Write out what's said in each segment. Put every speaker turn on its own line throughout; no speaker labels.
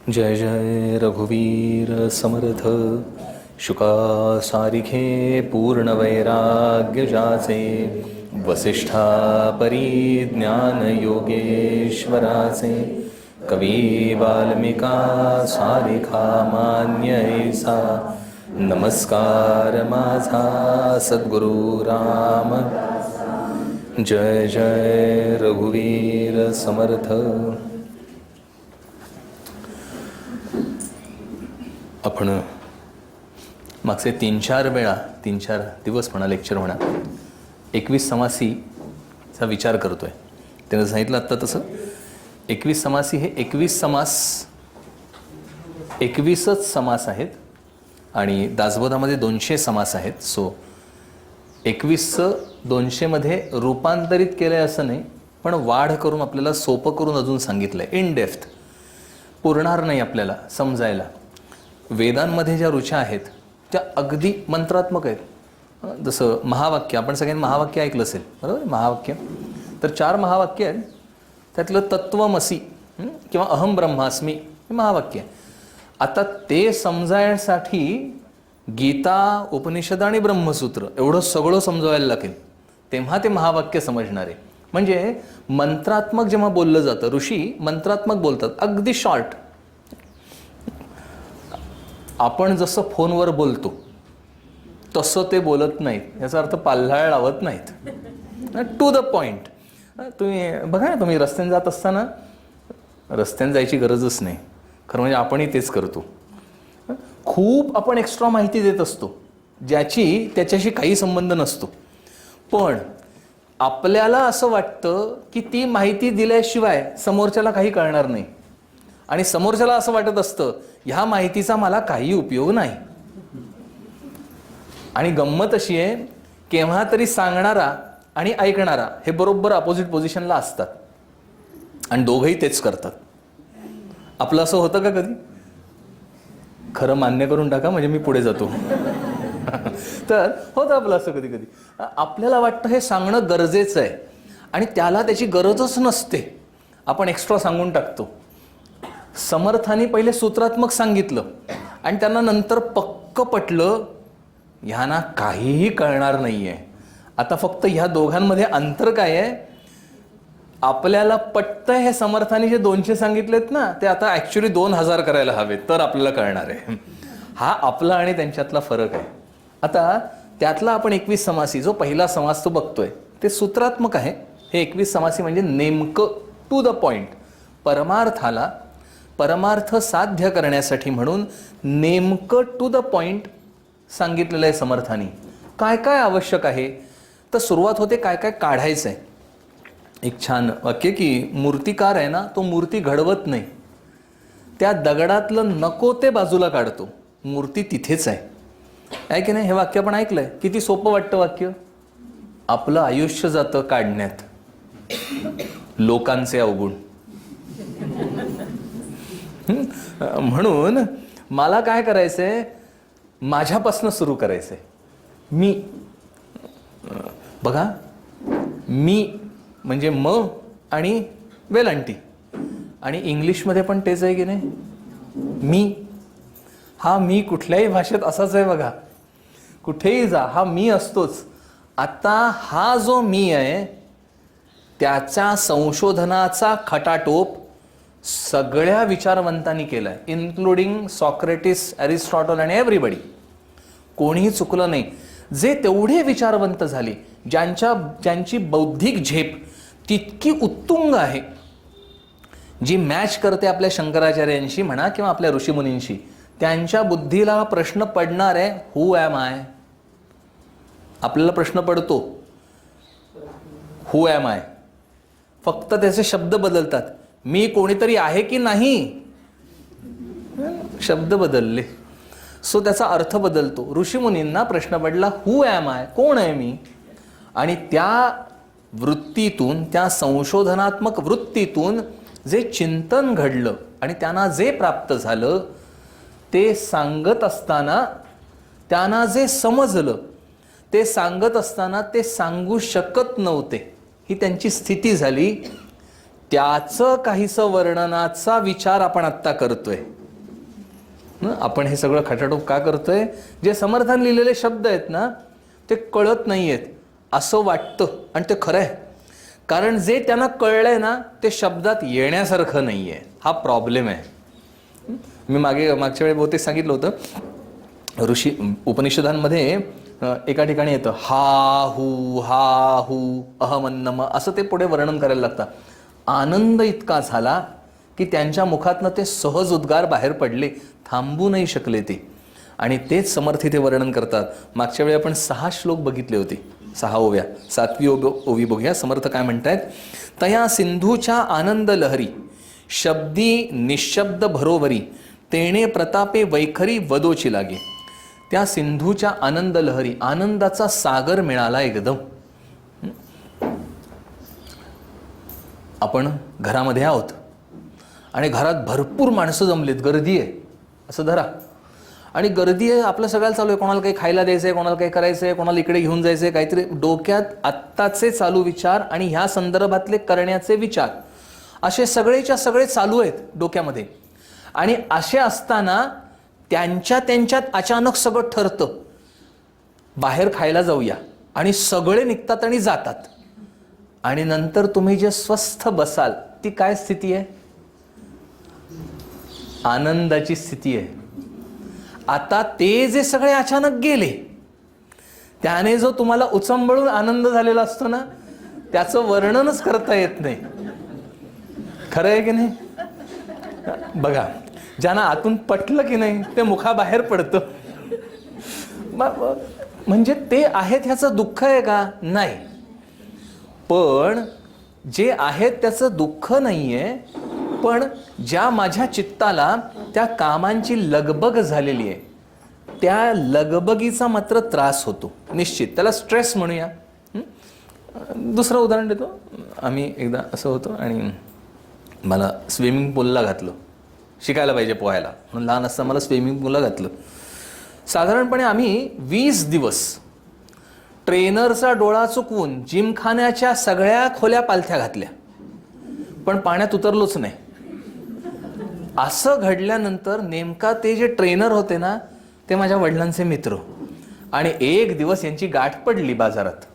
जय जय रघुवीर समर्थ शुका सारिखे पूर्ण वैराग्य जाचे वसिष्ठा परिज्ञान योगेश्वराचे कवी वाल्मिका सारिखा मान्य ऐसा नमस्कार माझा सद्गुरु राम जय जय रघुवीर समर्थ. आपण मागचे 3-4 दिवस म्हणा, लेक्चर म्हणा, 21 समासीचा विचार करतोय. त्यानं सांगितलं आत्ता तसं 21 समासी हे 21 समास 21च समास आहेत आणि दासबोधामध्ये 200 समास आहेत. सो 21चं 200मध्ये रूपांतरित केलं आहे असं नाही, पण वाढ करून आपल्याला सोपं करून अजून सांगितलं आहे. इन डेप्थ पुरणार नाही आपल्याला समजायला. वेदांमध्ये ज्या ऋचा आहेत त्या अगदी मंत्रात्मक आहेत. जसं महावाक्य, आपण सगळ्यांनी महावाक्य ऐकलं असेल बरोबर. महावाक्य तर 4 महावाक्य आहेत. त्यातलं तत्वमसी किंवा अहम ब्रह्मास्मी हे महावाक्य आहे. आता ते समजायसाठी गीता, उपनिषद आणि ब्रह्मसूत्र एवढं सगळं समजवायला लागेल, तेव्हा ते महावाक्य समजणार आहे. म्हणजे मंत्रात्मक जेव्हा बोललं जातं, ऋषी मंत्रात्मक बोलतात अगदी शॉर्ट. आपण जसं फोनवर बोलतो तसं ते बोलत नाहीत. याचा अर्थ पाल्हाळ लावत नाहीत, टू द पॉइंट. तुम्ही बघा ना, तुम्ही रस्त्याने जात असताना, रस्त्याने जायची गरजच नाही खरं म्हणजे आपणही तेच करतो. खूप आपण एक्स्ट्रा माहिती देत असतो ज्याची त्याच्याशी काही संबंध नसतो, पण आपल्याला असं वाटतं की ती माहिती दिल्याशिवाय समोरच्याला काही कळणार नाही आणि समोरच्याला असं वाटत असतं ह्या माहितीचा मला काही उपयोग नाही. आणि गंमत अशी आहे, केव्हा तरी सांगणारा आणि ऐकणारा हे बरोबर अपोजिट पोझिशनला असतात आणि दोघंही तेच करतात. आपलं असं होतं का कधी? खरं मान्य करून टाका म्हणजे मी पुढे जातो. तर होतं आपलं असं कधी कधी. आपल्याला वाटतं हे सांगणं गरजेचं आहे आणि त्याला त्याची गरजच नसते, आपण एक्स्ट्रा सांगून टाकतो. समर्थांनी पहिले सूत्रात्मक सांगितलं आणि त्यांना नंतर पक्क पटलं ह्यांना काहीही कळणार नाहीये. आता फक्त ह्या दोघांमध्ये अंतर काय आहे? आपल्याला पटतंय हे समर्थांनी जे 200 सांगितलेत ना, ते आता ॲक्च्युली 2000 करायला हवेत तर आपल्याला कळणार आहे. हा आपला आणि त्यांच्यातला फरक आहे. आता त्यातला आपण 21 समासी जो पहिला समास तो बघतोय ते सूत्रात्मक आहे. हे 21 समासी म्हणजे नेमकं टू द पॉइंट, परमार्थ साध्य करण्यासाठी म्हणून नेमकं टू द पॉइंट सांगितलेलं आहे समर्थांनी. काय काय आवश्यक आहे तर सुरुवात होते काय काय काढायचं आहे. एक छान वाक्य की मूर्तिकार आहे ना, तो मूर्ती घडवत नाही, त्या दगडातलं नको ते बाजूला काढतो, मूर्ती तिथेच आहे की नाही. हे वाक्य आपण ऐकलंय. किती सोपं वाटतं वाक्य. आपलं आयुष्य जातं काढण्यात लोकांचे अवगुण. म्हणून मला काय करायचंय, माझ्यापासून सुरू करायचंय. मी बघा, मी म्हणजे म आणि वेलांटी, आणि इंग्लिशमध्ये पण तेच आहे की नाही. मी हा मी कुठल्याही भाषेत असाच आहे बघा. कुठेही जा हा मी असतोच. आता हा जो मी आहे त्याच्या संशोधनाचा खटाटोप सगळ्या विचारवंतांनी केलाय, इन्क्लुडिंग सॉक्रेटिस, अरिस्टॉटल आणि एव्हरीबडी. कोणीही चुकलं नाही. जे तेवढे विचारवंत झाले, ज्यांची बौद्धिक झेप तितकी उत्तुंग आहे, जी मॅच करते आपल्या शंकराचार्यांशी म्हणा किंवा आपल्या ऋषीमुनींशी, त्यांच्या बुद्धीला प्रश्न पडणार आहे, हू ॲम आय. आपल्याला प्रश्न पडतो हू ॲम आय, फक्त त्याचे शब्द बदलतात. मी कोणीतरी आहे की नाही, शब्द बदलले, सो त्याचा अर्थ बदलतो. ऋषीमुनींना प्रश्न पडला हू ॲम आय, कोण आहे मी. आणि त्या वृत्तीतून, त्या संशोधनात्मक वृत्तीतून जे चिंतन घडलं आणि त्यांना जे प्राप्त झालं ते सांगत असताना, त्यांना जे समजलं ते सांगत असताना ते सांगू शकत नव्हते. ही त्यांची स्थिती झाली. त्याचं काहीसं वर्णनाचा विचार आपण आत्ता करतोय. आपण हे सगळं खटाटोप का करतोय? जे समर्थान लिहिलेले शब्द आहेत ना, ते कळत नाही आहेत असं वाटतं, आणि ते खरं आहे. कारण जे त्यांना कळलंय ना, ते शब्दात येण्यासारखं नाही आहे. हा प्रॉब्लेम आहे. मी मागच्या वेळी बहुतेक सांगितलं होतं, ऋषी उपनिषदांमध्ये एका ठिकाणी येतं हा हू अहमन्नम, असं ते पुढे वर्णन करायला लागतं. आनंद इतका झाला की त्यांच्या मुखातनं ते सहज उद्गार बाहेर पडले, थांबू नाही शकले ते. आणि तेच समर्थ इथे वर्णन करतात. मागच्या वेळी आपण 6 श्लोक बघितले होते, 6 ओव्या. 7वी ओवी बघूया. समर्थ काय म्हणतायत? तया सिंधूच्या आनंद लहरी, शब्दी निशब्द भरोवरी, तेणे प्रतापे वैखरी वदोची लागे. त्या सिंधूच्या आनंद लहरी, आनंदाचा सागर मिळाला एकदम. आपण घरामध्ये आहोत आणि घरात भरपूर माणसं जमलीत, गर्दी आहे असं धरा. आणि गर्दी आहे, आपलं सगळ्याला चालू आहे, कोणाला काही खायला द्यायचं आहे, कोणाला काही करायचं आहे, कोणाला इकडे घेऊन जायचं आहे, काहीतरी डोक्यात आत्ताचे चालू विचार आणि ह्या संदर्भातले करण्याचे विचार असे सगळेच्या सगळे चालू आहेत डोक्यामध्ये. आणि असे असताना त्यांच्यात अचानक सगळं ठरतं, बाहेर खायला जाऊया, आणि सगळे निघतात आणि जातात. आणि नंतर तुम्ही जे स्वस्थ बसाल ती काय स्थिती आहे? आनंदाची स्थिती आहे. आता ते जे सगळे अचानक गेले, त्याने जो तुम्हाला उचंबळून आनंद झालेला असतो ना, त्याचं वर्णनच करता येत नाही. खरं आहे की नाही? बघा, ज्यांना आतून पटलं की नाही ते मुखाबाहेर पडतं. म्हणजे ते आहेत ह्याचं दुःख आहे का? नाही. पण जे आहेत त्याचं दुःख नाहीये, पण ज्या माझ्या चित्ताला त्या कामांची लगबग झालेली आहे, त्या लगबगीचा मात्र त्रास होतो निश्चित. त्याला स्ट्रेस म्हणूया. दुसरं उदाहरण देतो. आम्ही एकदा असं होतं आणि मला स्विमिंग पूलला घातलं, शिकायला पाहिजे पोहायला म्हणून लहान असताना मला स्विमिंग पूलला घातलं. साधारणपणे आम्ही 20 दिवस ट्रेनरचा डोळा चुकवून जिमखान्याच्या सगळ्या खोल्या पालथ्या घातल्या, पण पाण्यात उतरलोच नाही. असं घडल्यानंतर नेमका ते जे ट्रेनर होते ना, ते माझ्या वडिलांचे मित्र, आणि एक दिवस यांची गाठ पडली बाजारात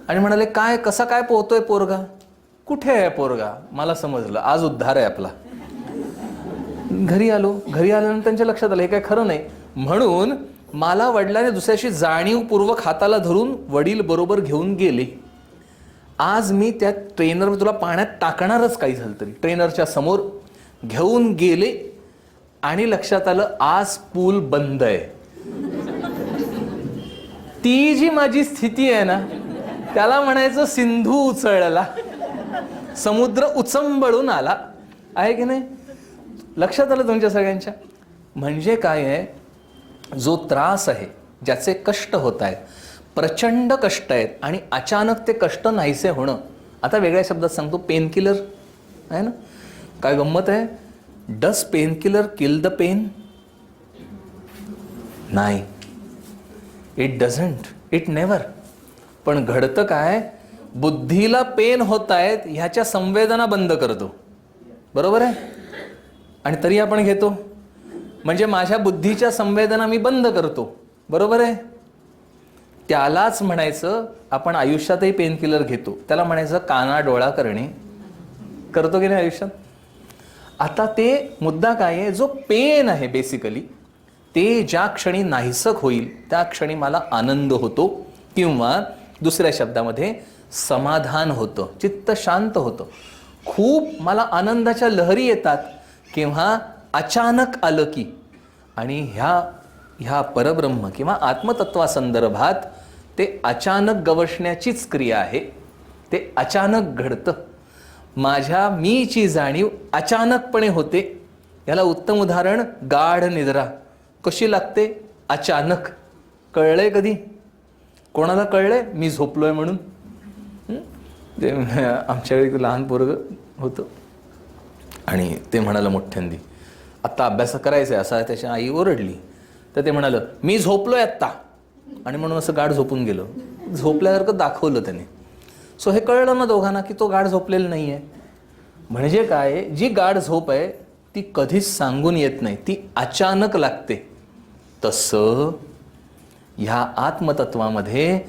आणि म्हणाले, काय कसा काय पोहतोय पोरगा? कुठे आहे पोरगा? मला समजलं आज उद्धार आहे आपला. घरी आल्यानंतर त्यांच्या लक्षात आलं हे काय खरं नाही. म्हणून मला वडिलांनी दुसऱ्याशी जाणीवपूर्वक हाताला धरून वडील बरोबर घेऊन गेले. आज मी त्या ट्रेनर, तुला पाण्यात टाकणारच काही झालं तरी, ट्रेनरच्या समोर घेऊन गेले आणि लक्षात आलं आज पूल बंद आहे. ती जी माझी स्थिती आहे ना, त्याला म्हणायचं सिंधू उचळला, समुद्र उचंबळून आला आहे की नाही? लक्षात आलं तुमच्या सगळ्यांच्या? म्हणजे काय आहे, जो त्रास आहे, ज्याचे कष्ट होत आहेत, प्रचंड कष्ट आहेत, आणि अचानक ते कष्ट नाहीसे होणं. आता वेगळ्या शब्दात सांगतो, पेनकिलर आहे ना, काय गंमत आहे? डस पेनकिलर किल द पेन? नाही, इट डझंट, इट नेव्हर. पण घडतं काय, बुद्धीला पेन होत आहेत ह्याच्या संवेदना बंद करतो, बरोबर आहे? आणि तरी आपण घेतो. म्हणजे माझ्या बुद्धीच्या संवेदना मी बंद करतो, बरोबर आहे? त्यालाच म्हणायचं, आपण आयुष्यातही पेनकिलर घेतो, त्याला म्हणायचं काना डोळा करणे. करतो की नाही आयुष्यात? आता ते मुद्दा काय आहे, जो पेन आहे बेसिकली, ते ज्या क्षणी नाहीसक होईल त्या क्षणी मला आनंद होतो, किंवा दुसऱ्या शब्दामध्ये समाधान होतं, चित्त शांत होतं. खूप मला आनंदाच्या लहरी येतात किंवा अचानक आलं की. आणि ह्या परब्रह्म किंवा आत्मतत्वासंदर्भात ते अचानक गवसण्याचीच क्रिया आहे. ते अचानक घडतं. माझ्या मीची जाणीव अचानकपणे होते. याला उत्तम उदाहरण गाढ निद्रा. कशी लागते? अचानक. कळलंय कधी? कोणाला कळलंय मी झोपलोय म्हणून? ते आमच्या वेळी लहान पोरग होतं आणि ते म्हणालं मोठ्यांदी, आत्ता अभ्यास करायचा आहे, असा त्याच्या आई ओरडली. तर ते म्हणालं मी झोपलोय आत्ता, आणि म्हणून असं गाढ झोपून गेलो. झोपल्यासारखं दाखवलं त्याने. सो हे कळलं ना दोघांना की तो गाढ झोपलेला नाही आहे. म्हणजे काय, जी गाढ झोप आहे ती कधीच सांगून येत नाही, ती अचानक लागते. तसं ह्या आत्मतत्वामध्ये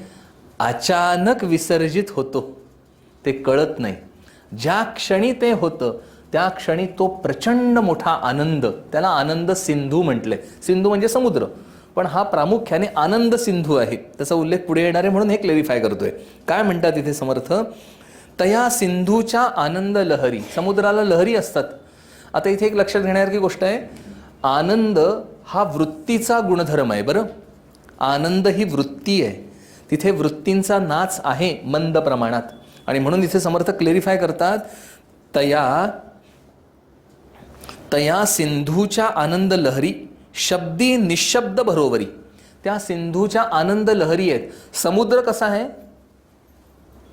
अचानक विसर्जित होतो, ते कळत नाही. ज्या क्षणी ते होतं त्या क्षणी तो प्रचंड मोठा आनंद, त्याला आनंद सिंधू म्हटले. सिंधू म्हणजे समुद्र, पण हा प्रामुख्याने आनंद सिंधू आहे. त्याचा उल्लेख पुढे येणार आहे म्हणून हे क्लेरिफाय करतोय. काय म्हणतात इथे समर्थ, तया सिंधूच्या आनंद लहरी. समुद्राला लहरी असतात. आता इथे एक लक्षात घेण्यासारखी गोष्ट आहे, आनंद हा वृत्तीचा गुणधर्म आहे. बरं, आनंद ही वृत्ती आहे, तिथे वृत्तींचा नाच आहे मंद प्रमाणात. आणि म्हणून इथे समर्थ क्लेरिफाय करतात, तया सिंधूच्या आनंद लहरी शब्दी निशब्द बरोबरी. त्या सिंधूच्या आनंद लहरी आहेत. समुद्र कसा आहे,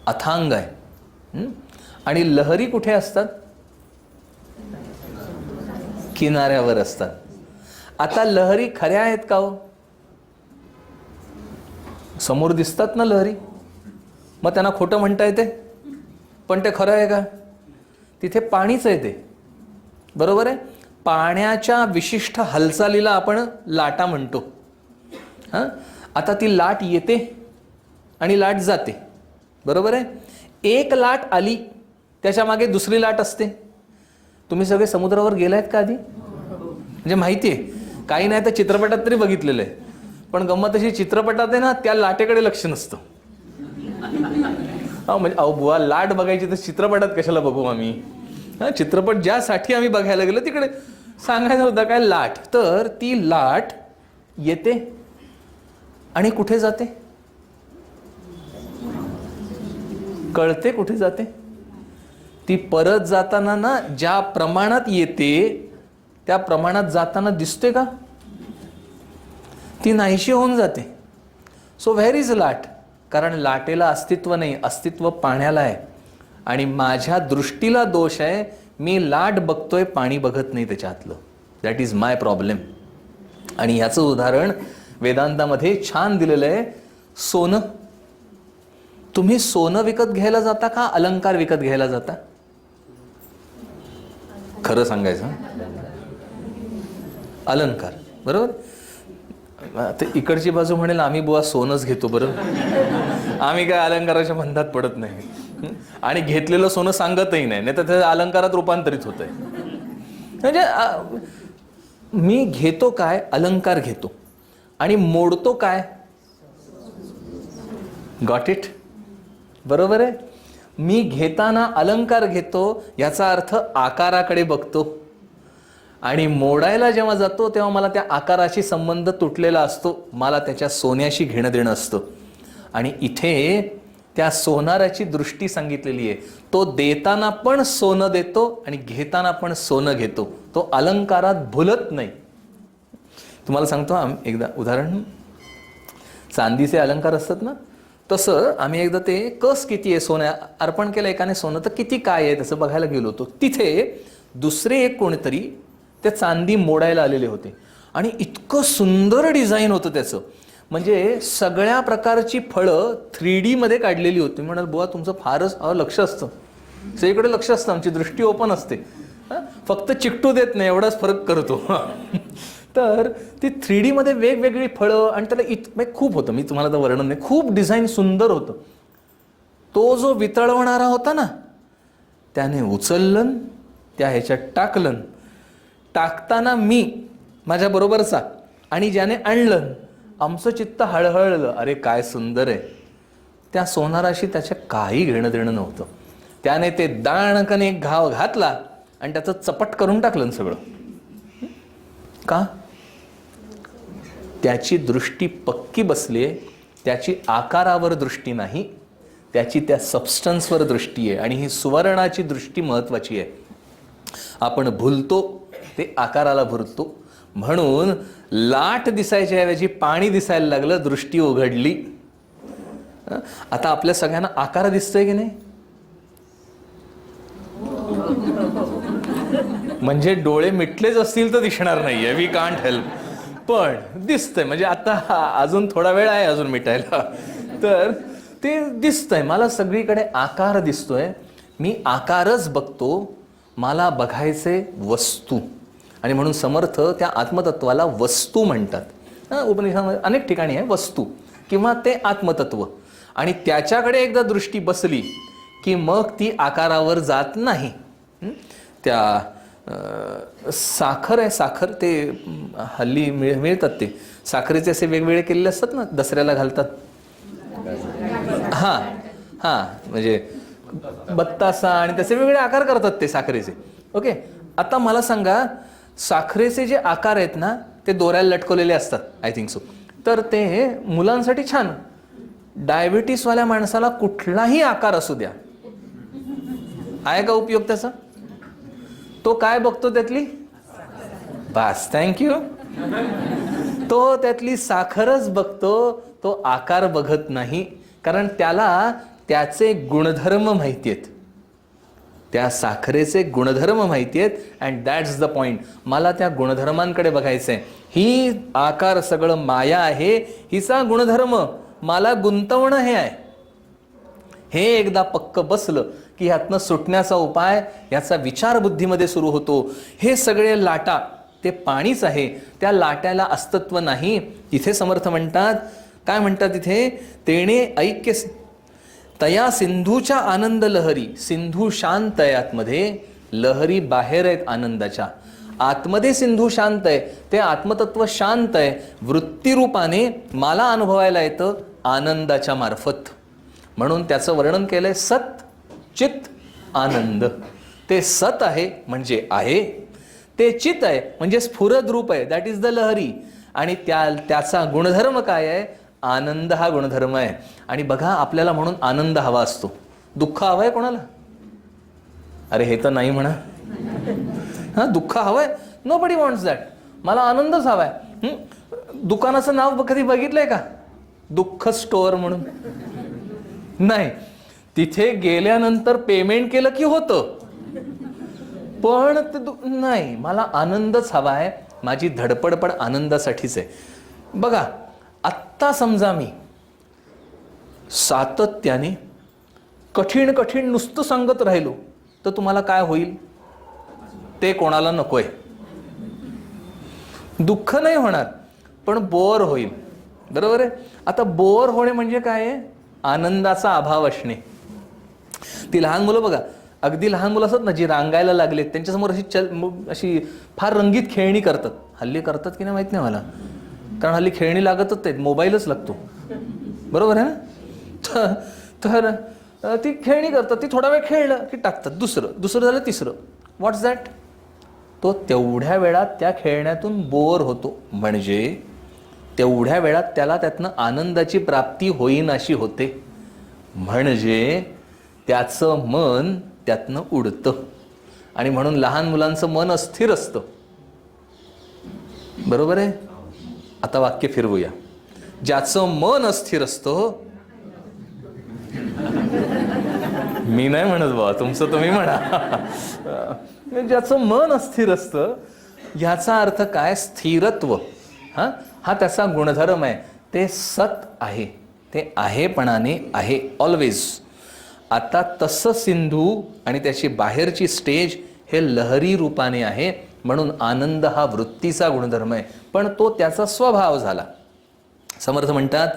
अथांग आहे, आणि लहरी कुठे असतात, किनाऱ्यावर असतात. आता लहरी खऱ्या आहेत का हो, समोर दिसतात ना लहरी, मग त्यांना खोटं म्हणता येते, पण ते खरं आहे का, तिथे पाणीच आहे ते, बरोबर आहे. पाण्याच्या विशिष्ट हालचालीला आपण लाटा म्हणतो. आता ती लाट येते आणि लाट जाते, बरोबर आहे. एक लाट आली त्याच्या मागे दुसरी लाट असते. तुम्ही सगळे समुद्रावर गेलायत का आधी, म्हणजे माहिती आहे, काही नाही तर चित्रपटात तरी बघितलेलं आहे. पण गंमत अशी, चित्रपटात आहे ना त्या लाटेकडे लक्ष नसतं. म्हणजे अहो बुवा, लाट बघायची तर चित्रपटात कशाला बघू आम्ही. चित्रपट ज्यासाठी आम्ही बघायला गेलो तिकडे सांगायचं होतं काय, लाट. तर ती लाट येते आणि कुठे जाते, कळते कुठे जाते. ती परत जाताना ना ज्या प्रमाणात येते त्या प्रमाणात जाताना दिसते का, ती नाहीशी होऊन जाते. सो व्हेअर इज लाट, कारण लाटेला अस्तित्व नाही, अस्तित्व पाण्याला आहे. आणि माझ्या दृष्टीला दोष आहे, मी लाट बघतोय, पाणी बघत नाही त्याच्यातलं. That is my problem. आणि ह्याचं उदाहरण वेदांतामध्ये छान दिलेलं आहे. सोनं, तुम्ही सोनं विकत घ्यायला जाता का अलंकार विकत घ्यायला जाता, खरं सांगायचं. अलंकार, बरोबर. ते इकडची बाजू म्हणेल आम्ही बुवा सोनंच घेतो, बरं आम्ही काय अलंकाराच्या बंधात पडत नाही, आणि घेतलेलं सोनं सांगतही नाही, नाही तर ते अलंकारात रूपांतरित होत आहे. म्हणजे मी घेतो काय, अलंकार घेतो, आणि मोडतो काय, गॉट इट, बरोबर आहे. मी घेताना अलंकार घेतो, याचा अर्थ आकाराकडे बघतो, आणि मोडायला जेव्हा जातो तेव्हा मला त्या आकाराशी संबंध तुटलेला असतो, मला त्याच्या सोन्याशी घेणं देणं असतं. आणि इथे त्या सोनाराची दृष्टी सांगितलेली आहे. तो देताना पण सोनं देतो आणि घेताना पण सोनं घेतो, तो अलंकारात भुलत नाही. तुम्हाला सांगतो एकदा उदाहरण, चांदीचे अलंकार असतात ना, तसं आम्ही एकदा ते कस किती आहे सोन्या अर्पण केलं एकाने सोनं, तर किती काय आहे तसं बघायला गेलो होतो. तिथे दुसरे एक कोणीतरी ते चांदी मोडायला आलेले होते, आणि इतकं सुंदर डिझाईन होतं त्याचं, म्हणजे सगळ्या प्रकारची फळं 3D मध्ये काढलेली होती. म्हणाल बुवा तुमचं फारच लक्ष असतं, सगळीकडे लक्ष असतं, आमची दृष्टी ओपन असते, फक्त चिकटू देत नाही एवढाच फरक करतो. तर ती 3D मध्ये वेगवेगळी फळं, आणि त्याला खूप होतं, मी तुम्हाला तर वर्णन नाही, खूप डिझाईन सुंदर होतं. तो जो वितळवणारा होता ना, त्याने उचललं, त्या ह्याच्यात टाकलं, टाकताना मी माझ्या बरोबरचा आणि ज्याने आणलं, आमचं चित्त हळहळलं, अरे काय सुंदर आहे. त्या सोनाराशी त्याच्या काही घेणं देणं नव्हतं. त्याने ते दाणकने एक घाव घातला आणि त्याचं चपट करून टाकलं सगळं. का, त्याची दृष्टी पक्की बसली आहे, त्याची आकारावर दृष्टी नाही, त्याची त्या सबस्टन्सवर दृष्टी आहे. आणि ही सुवर्णाची दृष्टी महत्वाची आहे. आपण भुलतो ते आकाराला भुलतो, म्हणून लाट दिसायच्या ऐवजी पाणी दिसायला लागलं, दृष्टी उघडली. आता आपल्या सगळ्यांना आकार दिसतोय की नाही, म्हणजे डोळे मिटलेच असतील तर दिसणार नाहीये, वी कांट हेल्प, पण दिसतंय. म्हणजे आता अजून थोडा वेळ आहे अजून मिटायला, तर ते दिसतंय मला, सगळीकडे आकार दिसतोय, मी आकारच बघतो. मला बघायचे वस्तू, आणि म्हणून समर्थ त्या आत्मतत्वाला वस्तू म्हणतात. उपनिषदामध्ये अनेक ठिकाणी आहे वस्तू किंवा ते आत्मतत्व. आणि त्याच्याकडे एकदा दृष्टी बसली की मग ती आकारावर जात नाही. त्या साखर आहे, साखर ते हल्ली मिळतात, ते साखरेचे असे वेगवेगळे केलेले असतात ना, दसऱ्याला घालतात. हां हां, म्हणजे बत्तासा आणि त्याचे वेगवेगळे आकार करतात ते साखरेचे. ओके, आता मला सांगा, साखरेचे जे आकार आहेत ना ते दोऱ्याला लटकवलेले असतात, आय थिंक सो. तर ते मुलांसाठी छान. डायबिटीसवाल्या माणसाला कुठलाही आकार असू द्या, आहे का उपयोग त्याचा? तो काय बघतो त्यातली? बास, थँक्यू. तो त्यातली साखरच बघतो, तो आकार बघत नाही. कारण त्याला त्याचे गुणधर्म माहिती आहेत, त्या साखरेचे गुणधर्म माहिती आहेत. And that's the point. मला त्या गुणधर्मांकडे बघायचं आहे. ही आकार सगळं माया आहे, हिचा गुणधर्म मला गुंतवणं हे आहे. हे एकदा पक्क बसलं की ह्यातनं सुटण्याचा उपाय, याचा विचार बुद्धीमध्ये सुरू होतो. हे सगळे लाटा ते पाणीच आहे, त्या लाट्याला अस्तित्व नाही. इथे समर्थ म्हणतात, काय म्हणतात इथे? तेणे ऐक्य तया सिंधूच्या आनंद लहरी. सिंधू शांत आहे आतमध्ये, लहरी बाहेर आहेत आनंदाच्या. आतमध्ये सिंधू शांत आहे, ते आत्मतत्व शांत आहे. वृत्तीरूपाने मला अनुभवायला येतं आनंदाच्या मार्फत. म्हणून त्याचं वर्णन केलंय सत चित आनंद. ते सत आहे म्हणजे आहे, ते चित आहे म्हणजे स्फुरद रूप आहे, दॅट इज द लहरी. आणि त्याचा गुणधर्म काय आहे? आनंद हा गुणधर्म आहे. आणि बघा, आपल्याला म्हणून आनंद हवा असतो. दुःख हवं आहे कोणाला? अरे हे तर नाही म्हणा. हां, दुःख हवंय, नो बडी वॉन्ट्स दॅट. मला आनंदच हवाय. दुकानाचं नाव कधी बघितलंय का? दुःख स्टोअर म्हणून? नाही. तिथे गेल्यानंतर पेमेंट केलं की होतं, पण ते नाही. मला आनंदच हवा आहे, माझी धडपड पण आनंदासाठीच आहे. बघा, आत्ता समजा मी सातत्याने कठीण कठीण नुसतं सांगत राहिलो तर तुम्हाला काय होईल? ते कोणाला नकोय. दुःख नाही होणार, पण बोर होईल. बरोबर आहे? आता बोर होणे म्हणजे काय आहे? आनंदाचा अभाव असणे. ती लहान मुलं बघा, अगदी लहान मुलं असतात ना, जी रांगायला लागलेत, त्यांच्यासमोर अशी फार रंगीत खेळणी करतात. हल्ली करतात की नाही माहित नाही मला, कारण हल्ली खेळणी लागतच आहेत, मोबाईलच लागतो. बरोबर आहे ना? तर ती खेळणी करतात, ती थोडा वेळ खेळलं की टाकतात, दुसरं झालं, तिसरं. व्हॉट्स दॅट? तो तेवढ्या वेळात त्या खेळण्यातून बोर होतो. म्हणजे तेवढ्या वेळात त्याला त्यातनं आनंदाची प्राप्ती होईनाशी होते. म्हणजे त्याचं मन त्यातनं उडतं. आणि म्हणून लहान मुलांचं मन अस्थिर असतं. बरोबर आहे? आता वाक्य फिरवूया. ज्याचं मन अस्थिर असतं, मी नाही म्हणत बाबा, तुमचं तुम्ही म्हणा. ज्याचं मन अस्थिर असतं, याचा अर्थ काय? स्थिरत्व. हा त्याचा गुणधर्म आहे. ते सत आहे, ते आहेपणाने आहे ऑलवेज. आता तसं सिंधू आणि त्याची बाहेरची स्टेज हे लहरी रूपाने आहे. म्हणून आनंद हा वृत्तीचा गुणधर्म आहे, पण तो त्याचा स्वभाव झाला. समर्थ म्हणतात,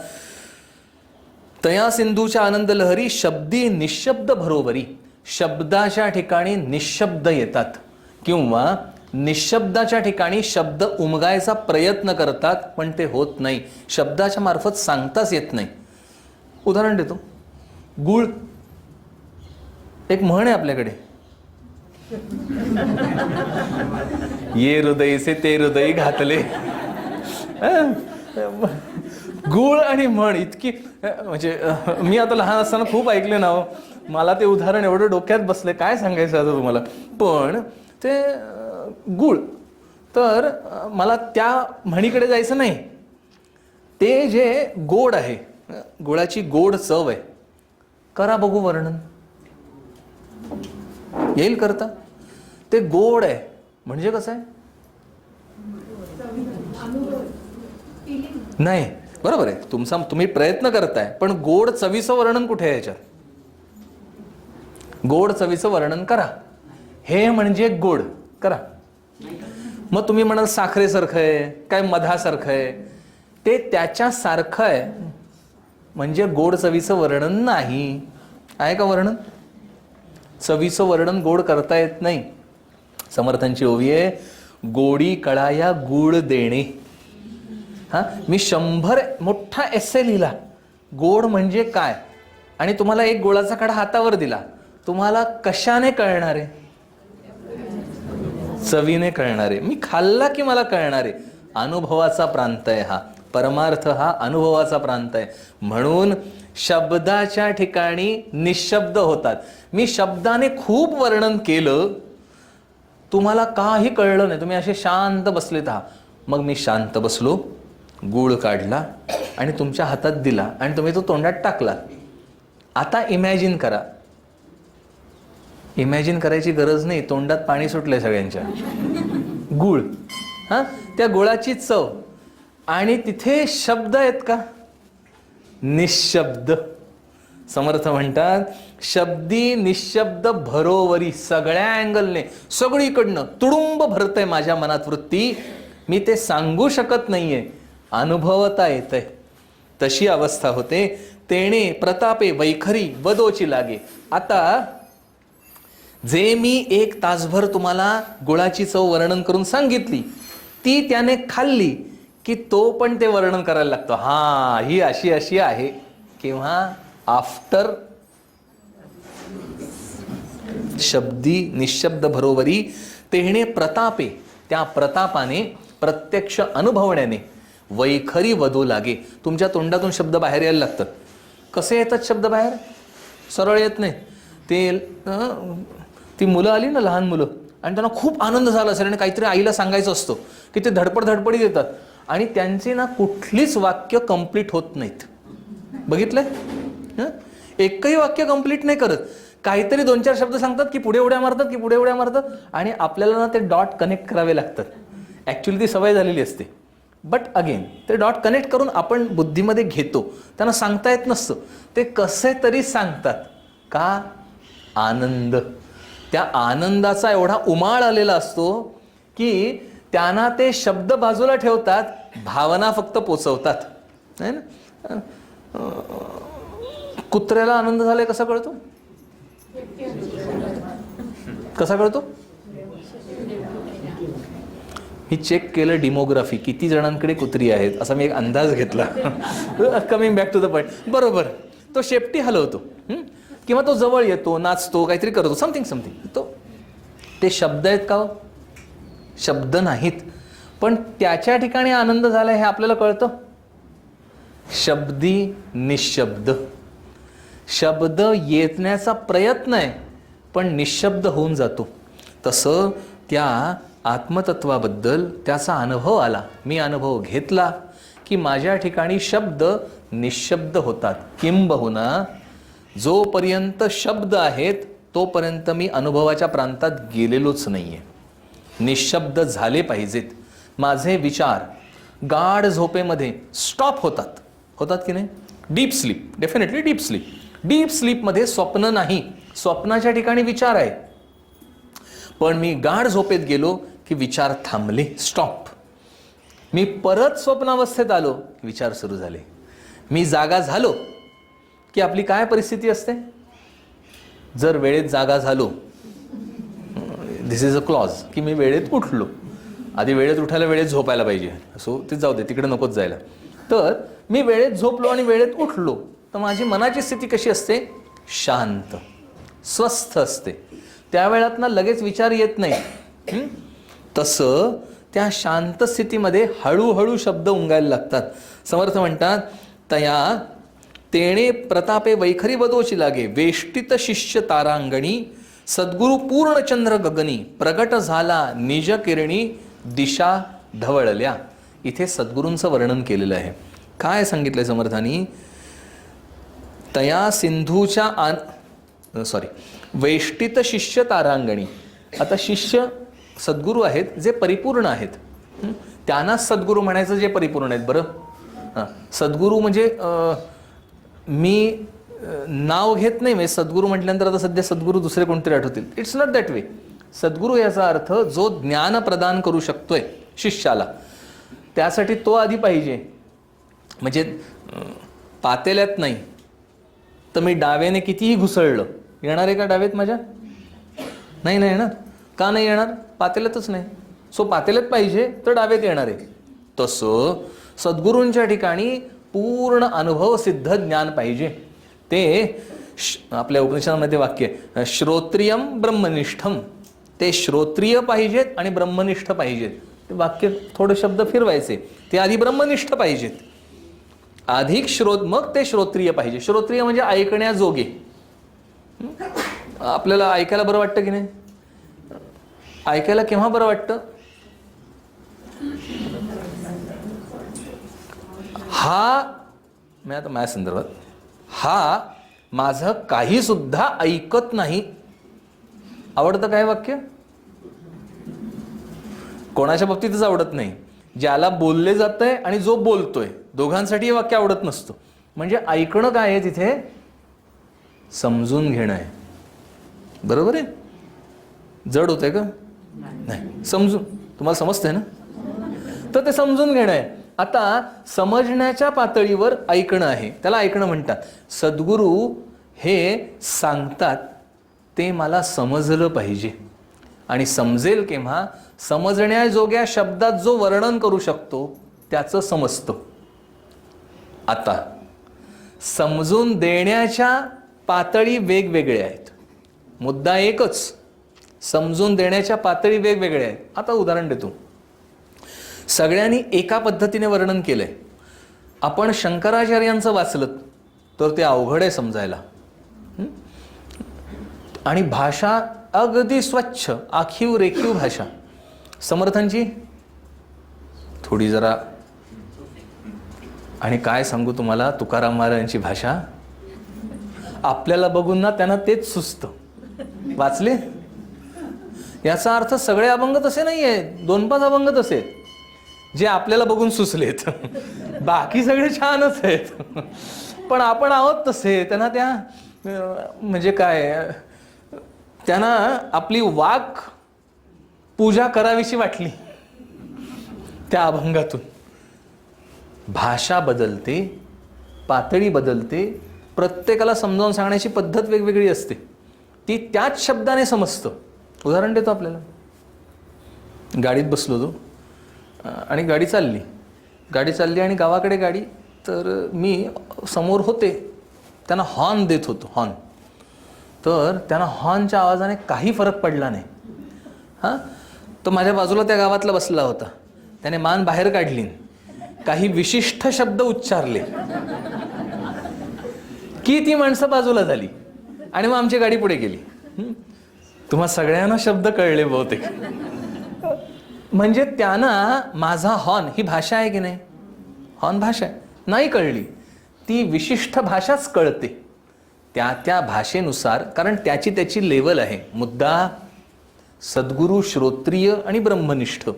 तया सिंधूच्या आनंद लहरी शब्दी निशब्द भरोबरी. शब्दाच्या ठिकाणी निशब्द येतात किंवा निशब्दाच्या ठिकाणी शब्द उमगायचा प्रयत्न करतात, पण ते होत नाही. शब्दाच्या मार्फत सांगताच येत नाही. उदाहरण देतो. गुळ, एक म्हण आहे आपल्याकडे, ये हृदयचे ते हृदय घातले. गुळ आणि म्हण इतकी, म्हणजे मी आता लहान असताना खूप ऐकले ना, मला ते उदाहरण एवढं डोक्यात बसले, काय सांगायचं आता तुम्हाला. पण ते गुळ, तर मला त्या म्हणीकडे जायचं नाही. ते जे गोड आहे, गुळाची गोड चव आहे, करा बघू वर्णन. येईल करता? ते गोड आहे म्हणजे कसं आहे? नाही, बरोबर आहे, तुम्ही प्रयत्न करताय, पण गोड चवीचं वर्णन कुठे आहे याच्यात? गोड चवीचं वर्णन करा. हे म्हणजे गोड करा. मग तुम्ही म्हणाल साखरेसारखं आहे, काय मधासारखं आहे, ते त्याच्यासारखं आहे म्हणजे गोड चवीचं वर्णन नाही. आहे का वर्णन? चवीचं वर्णन गोड करता येत नाही. समर्थांची ओवी आहे, गोडी कळाया गुळ देणे. हा, मी 100 मोठा एस्से लिहिला गोड म्हणजे काय, आणि तुम्हाला एक गोळाचा कडा हातावर दिला, तुम्हाला कशाने कळणार आहे? चवीने कळणार आहे. मी खाल्ला की मला कळणार आहे. अनुभवाचा प्रांत आहे हा. परमार्थ हा अनुभवाचा प्रांत आहे. म्हणून शब्दाच्या ठिकाणी निशब्द होतात. मी शब्दाने खूप वर्णन केलं, तुम्हाला काही कळलं नाही, तुम्ही असे शांत बसलेत आहात. मग मी शांत बसलो, गूळ काढला आणि तुमच्या हातात दिला आणि तुम्ही तो तोंडात टाकला. आता इमॅजिन करा. इमॅजिन करायची गरज नाही, तोंडात पाणी सुटलंय सगळ्यांच्या. गूळ, हां, त्या गुळाची चव, आणि तिथे शब्द आहेत का? निशब्द. समर्थ म्हणतात, शब्दी निशब्द भरोवरी. सगळ्या अँगलने, सगळीकडनं तुडुंब भरतंय माझ्या मनात वृत्ती. मी ते सांगू शकत नाहीये, अनुभवता येतंय. तशी अवस्था होते. तेणे प्रतापे वैखरी वदोची लागे. आता जे मी 1 तासभर तुम्हाला गुळाची चव वर्णन करून सांगितली, ती त्याने खाल्ली की तो पण ते वर्णन करायला लागतो. हा, ही अशी अशी आहे. किंवा आफ्टर शब्दी निशब्द भरोवरी तेणे प्रतापे, त्या प्रतापाने, प्रत्यक्ष अनुभवण्याने वैखरी वधू लागे. तुमच्या तोंडातून शब्द बाहेर यायला लागतात. कसे येतात शब्द बाहेर? सरळ येत नाही. ती मुलं आली ना, लहान मुलं, आणि त्यांना खूप आनंद झाला असेल आणि काहीतरी आईला सांगायचं असतं की ते धडपडी देतात आणि त्यांची ना कुठलीच वाक्य कंप्लीट होत नाहीत. बघितलंय? एकही वाक्य कंप्लीट नाही करत. काहीतरी 2-4 शब्द सांगतात की पुढे उड्या मारतात आणि आपल्याला ना ते डॉट कनेक्ट करावे लागतात. ॲक्च्युली ती सवय झालेली असते, बट अगेन ते डॉट कनेक्ट करून आपण बुद्धीमध्ये घेतो. त्यांना सांगता येत नसतं, ते कसे तरी सांगतात. का? आनंद. त्या आनंदाचा एवढा उमाळ आलेला असतो की त्यांना ते शब्द बाजूला ठेवतात, भावना फक्त पोचवतात. है ना? कुत्र्याला आनंद झालाय कसा कळतो? कसा कळतो? मी चेक केलं डेमोग्राफी, किती जणांकडे कुत्री आहेत असा मी एक अंदाज घेतला. Coming back to the point. बरोबर, तो शेपटी हलवतो किंवा तो जवळ येतो, नाचतो, काहीतरी करतो, समथिंग. ते शब्द आहेत का? शब्द नाहीत, पण त्याच्या ठिकाणी आनंद झाला हे आपल्याला कळतं. शब्दी निशब्द. शब्द येण्याचा प्रयत्न आहे पण निशब्द होऊन जातो. तसं त्या आत्मतत्वाबद्दल त्याचा अनुभव आला, मी अनुभव घेतला की माझ्या ठिकाणी शब्द निशब्द होतात. किंबहुना जोपर्यंत शब्द आहेत तोपर्यंत मी अनुभवाच्या प्रांतात गेलेलोच नाहीये. निशब्द झाले पाहिजेत. माझे विचार गाढ झोपेमध्ये स्टॉप होतात की नाही? Deep sleep, definitely deep sleep. Deep स्लीपमध्ये स्वप्न नाही, स्वप्नाच्या ठिकाणी विचार आहे. पण मी गाढ झोपेत गेलो की विचार थांबले, स्टॉप. मी परत स्वप्नावस्थेत आलो, विचार सुरू झाले. मी जागा झालो की आपली काय परिस्थिती असते? जर वेळेत जागा झालो, दिस इज अ क्लॉज, की मी वेळेत उठलो. आधी वेळेत उठायला वेळेत झोपायला पाहिजे, सो ते जाऊ दे, तिकडे नकोच जायला. तर मी वेळेत झोपलो आणि वेळेत उठलो तर माझी मनाची स्थिती कशी असते? शांत, स्वस्थ असते. त्यावेळात ना लगेच विचार येत नाही. तसं त्या शांत स्थितीमध्ये हळूहळू शब्द उंगायला लागतात. समर्थ म्हणतात, तया तेणे प्रतापे वैखरी वदोची लागे. वेष्टित शिष्य तारांगणी सद्गुरु पूर्णचंद्र गगनी. प्रगट झाला निज किरणी दिशा ढवळल्या. इथे सद्गुरूंचं वर्णन केलेलं आहे. काय सांगितलंय समर्थांनी? तया सिंधूच्या वेष्टित शिष्य तारांगणी. आता शिष्य सद्गुरू आहेत जे परिपूर्ण आहेत, त्यांनाच सद्गुरू म्हणायचं जे परिपूर्ण आहेत. बरं, हां, सद्गुरू म्हणजे मी नाव घेत नाही, म्हणजे सद्गुरू म्हटल्यानंतर आता सध्या सद्गुरू दुसरे कोणतरी आठवतील. It's not that way. Sadguru याचा अर्थ जो ज्ञान प्रदान करू शकतोय शिष्याला, त्यासाठी तो आधी पाहिजे. म्हणजे पातेल्यात नाही तर मी डाव्याने कितीही घुसळलं, येणार आहे का डावेत माझ्या? नाही ना येणार. का नाही येणार? पातेल्यातच नाही. सो पातेल्यात पाहिजे तर डावेत येणार आहे. तसं सद्गुरूंच्या ठिकाणी पूर्ण अनुभव सिद्ध ज्ञान पाहिजे. ते आपल्या उपनिषदामध्ये वाक्य आहे, श्रोत्रियम ब्रह्मनिष्ठम. ते श्रोत्रिय पाहिजेत आणि ब्रह्मनिष्ठ पाहिजेत. ते वाक्य थोडे शब्द फिरवायचे. ते आधी ब्रह्मनिष्ठ पाहिजेत, अधिक मग ते श्रोत्रिय पाहिजे. श्रोत्रिय म्हणजे ऐकण्याजोगे. आपल्याला ऐकायला बरं वाटतं की नाही? ऐकायला केव्हा बरं वाटतं? मी आता माझ्या संदर्भात, माझं काही सुद्धा ऐकत नाही. आवडतं काय वाक्य? कोणाच्या बाबतीतच आवडत नाही. ज्याला बोलले जातंय आणि जो बोलतोय, दोघांसाठी हे वाक्य आवडत नसतं. म्हणजे ऐकणं काय आहे तिथे? समजून घेणं आहे. बरोबर आहे? जड होतंय का? नाही, समजून. तुम्हाला समजतंय ना? तर ते समजून घेणं आहे. आता समजण्याच्या पातळीवर ऐकणं आहे, त्याला ऐकणं म्हणतात. सद्गुरू हे सांगतात ते मला समजलं पाहिजे. आणि समजेल केव्हा? समजण्याजोग्या शब्दात जो वर्णन करू शकतो त्याचं समजतं. आता समजून देण्याच्या पातळी वेगवेगळ्या आहेत, मुद्दा एकच. समजून देण्याच्या पातळी वेगवेगळ्या आहेत. आता उदाहरण देतो. सगळ्यांनी एका पद्धतीने वर्णन केलंय. आपण शंकराचार्यांचं वाचलं तर ते अवघड आहे समजायला. आणि भाषा अगदी स्वच्छ, आखीव रेखीव भाषा. समर्थांची थोडी जरा, आणि काय सांगू तुम्हाला, तुकाराम महाराजांची भाषा आपल्याला बघून ना त्यांना तेच सुचतं. वाचले? याचा अर्थ सगळे अभंग तसे नाही आहेत, 2-5 अभंग तसे जे आपल्याला बघून सुचलेत. बाकी सगळे छानच आहेत, पण आपण आहोत तसे. त्यांना त्या म्हणजे काय, त्यांना आपली वाक पूजा करावीशी वाटली त्या अभंगातून. भाषा बदलते, पातळी बदलते, प्रत्येकाला समजावून सांगण्याची पद्धत वेगवेगळी असते. ती त्याच शब्दाने समजतं. उदाहरण देतो आपल्याला. गाडीत बसलो तो आणि गाडी चालली आणि गावाकडे गाडी, तर मी समोर होते, त्यांना हॉर्न देत होतो. हॉर्न, तर त्यांना हॉर्नच्या आवाजाने काही फरक पडला नाही. तो माझ्या बाजूला त्या गावातला बसला होता. त्याने मान बाहेर काढली, काही विशिष्ट शब्द उच्चारले की ती माणसं बाजूला झाली आणि मग आमची गाडी पुढे गेली. तुम्हा सगळ्यांना शब्द कळले बहुतेक. म्हणजे त्यांना माझा हॉर्न ही भाषा आहे की नाही? हॉर्न भाषा आहे, नाही कळली. ती विशिष्ट भाषाच कळते त्या भाषेनुसार, कारण त्याची लेवल आहे. मुद्दा सद्गुरू श्रोत्रिय आणि ब्रह्मनिष्ठ.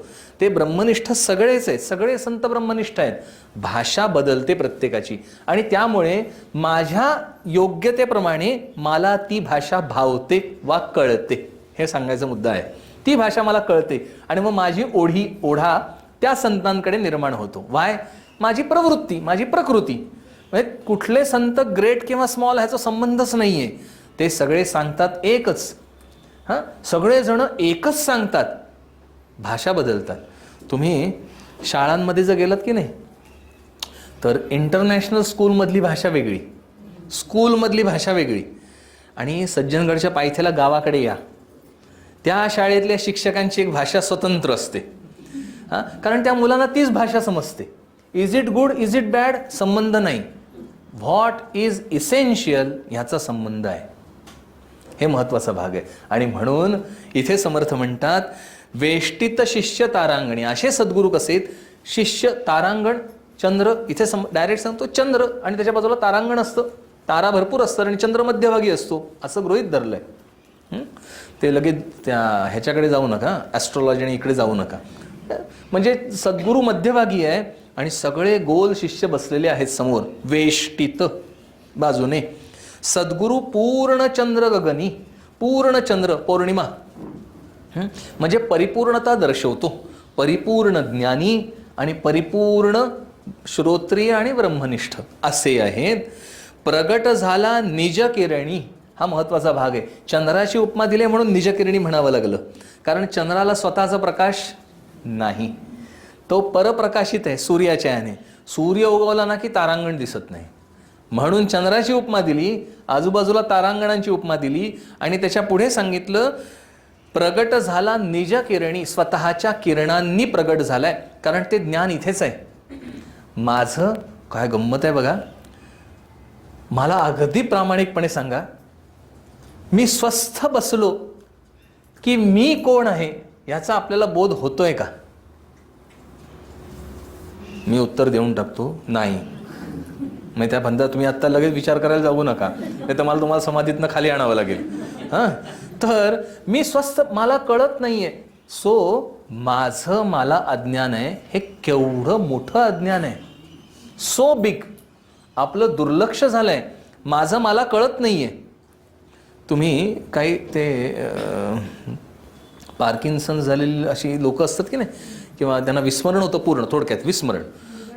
ते ब्रह्मनिष्ठ सगळेच आहेत, सगळे संत ब्रह्मनिष्ठ आहेत. भाषा बदलते प्रत्येकाची, आणि त्यामुळे माझ्या योग्यतेप्रमाणे मला ती भाषा भावते वा कळते, हे सांगायचा मुद्दा आहे. ती भाषा मला कळते आणि मग माझी ओढा त्या संतांकडे निर्माण होतो. वाय? माझी प्रवृत्ती, माझी प्रकृती. म्हणजे कुठले संत ग्रेट किंवा स्मॉल ह्याचा संबंधच नाहीये. ते सगळे सांगतात एकच. सगळेजण एकच सांगतात. भाषा बदलतात. तुम्ही शाळांमध्ये जर गेलात की नाही, तर इंटरनॅशनल स्कूलमधली भाषा वेगळी, स्कूलमधली भाषा वेगळी. आणि सज्जनगडच्या पायथ्याला गावाकडे या, त्या शाळेतल्या शिक्षकांची एक भाषा स्वतंत्र असते. कारण त्या मुलांना तीच भाषा समजते. Is it good, is it bad संबंध नाही. व्हॉट इज इसेन्शियल ह्याचा संबंध आहे. हे महत्वाचा भाग आहे. आणि म्हणून इथे समर्थ म्हणतात, वेष्टित शिष्य तारांगणी. असे सद्गुरू कसे? शिष्य तारांगण, चंद्र. इथे डायरेक्ट सांगतो चंद्र आणि त्याच्या बाजूला तारांगण असतं. तारा भरपूर असतं आणि चंद्र मध्यभागी असतो, असं गृहीत धरलंय. ते लगेच त्या ह्याच्याकडे जाऊ नका, ॲस्ट्रॉलॉजी आणि इकडे जाऊ नका. म्हणजे सद्गुरू मध्यभागी आहे आणि सगळे गोल शिष्य बसलेले आहेत समोर वेष्टित बाजूने. सद्गुरू पूर्ण चंद्र गगनी, पूर्ण चंद्र पौर्णिमा, म्हणजे परिपूर्णता दर्शवतो. परिपूर्ण ज्ञानी आणि परिपूर्ण श्रोत्रिय आणि ब्रह्मनिष्ठ असे आहेत. प्रगट झाला निज किरणी, हा महत्वाचा भाग आहे. चंद्राची उपमा दिली म्हणून निज किरणी म्हणावं लागलं, कारण चंद्राला स्वतःचा प्रकाश नाही, तो परप्रकाशित आहे सूर्याच्या याने. सूर्य उगवला ना की तारांगण दिसत नाही, म्हणून चंद्राची उपमा दिली, आजूबाजूला तारांगणांची उपमा दिली आणि त्याच्या पुढे सांगितलं प्रगट झाला निज किरणी, स्वतःच्या किरणांनी प्रगट झालाय, कारण ते ज्ञान इथेच आहे. माझं काय गंमत आहे बघा, मला अगदी प्रामाणिकपणे सांगा, मी स्वस्थ बसलो की मी कोण आहे याचा आपल्याला बोध होतोय का? मी उत्तर देऊन टाकतो नाही. मग त्या म्हणतात तुम्ही आत्ता लगेच विचार करायला जाऊ नका, नाही तर मला तुम्हाला समाधीतनं खाली आणावं लागेल. हां, तर मी स्वस्थ, मला कळत नाहीये, सो माझं मला अज्ञान आहे. हे केवढं मोठं अज्ञान आहे, सो बिग. आपलं दुर्लक्ष झालंय, माझं मला कळत नाहीये. तुम्ही काही ते पार्किन्सन झालेली अशी लोक असतात की नाही, किंवा त्यांना विस्मरण होतं पूर्ण, थोडक्यात विस्मरण,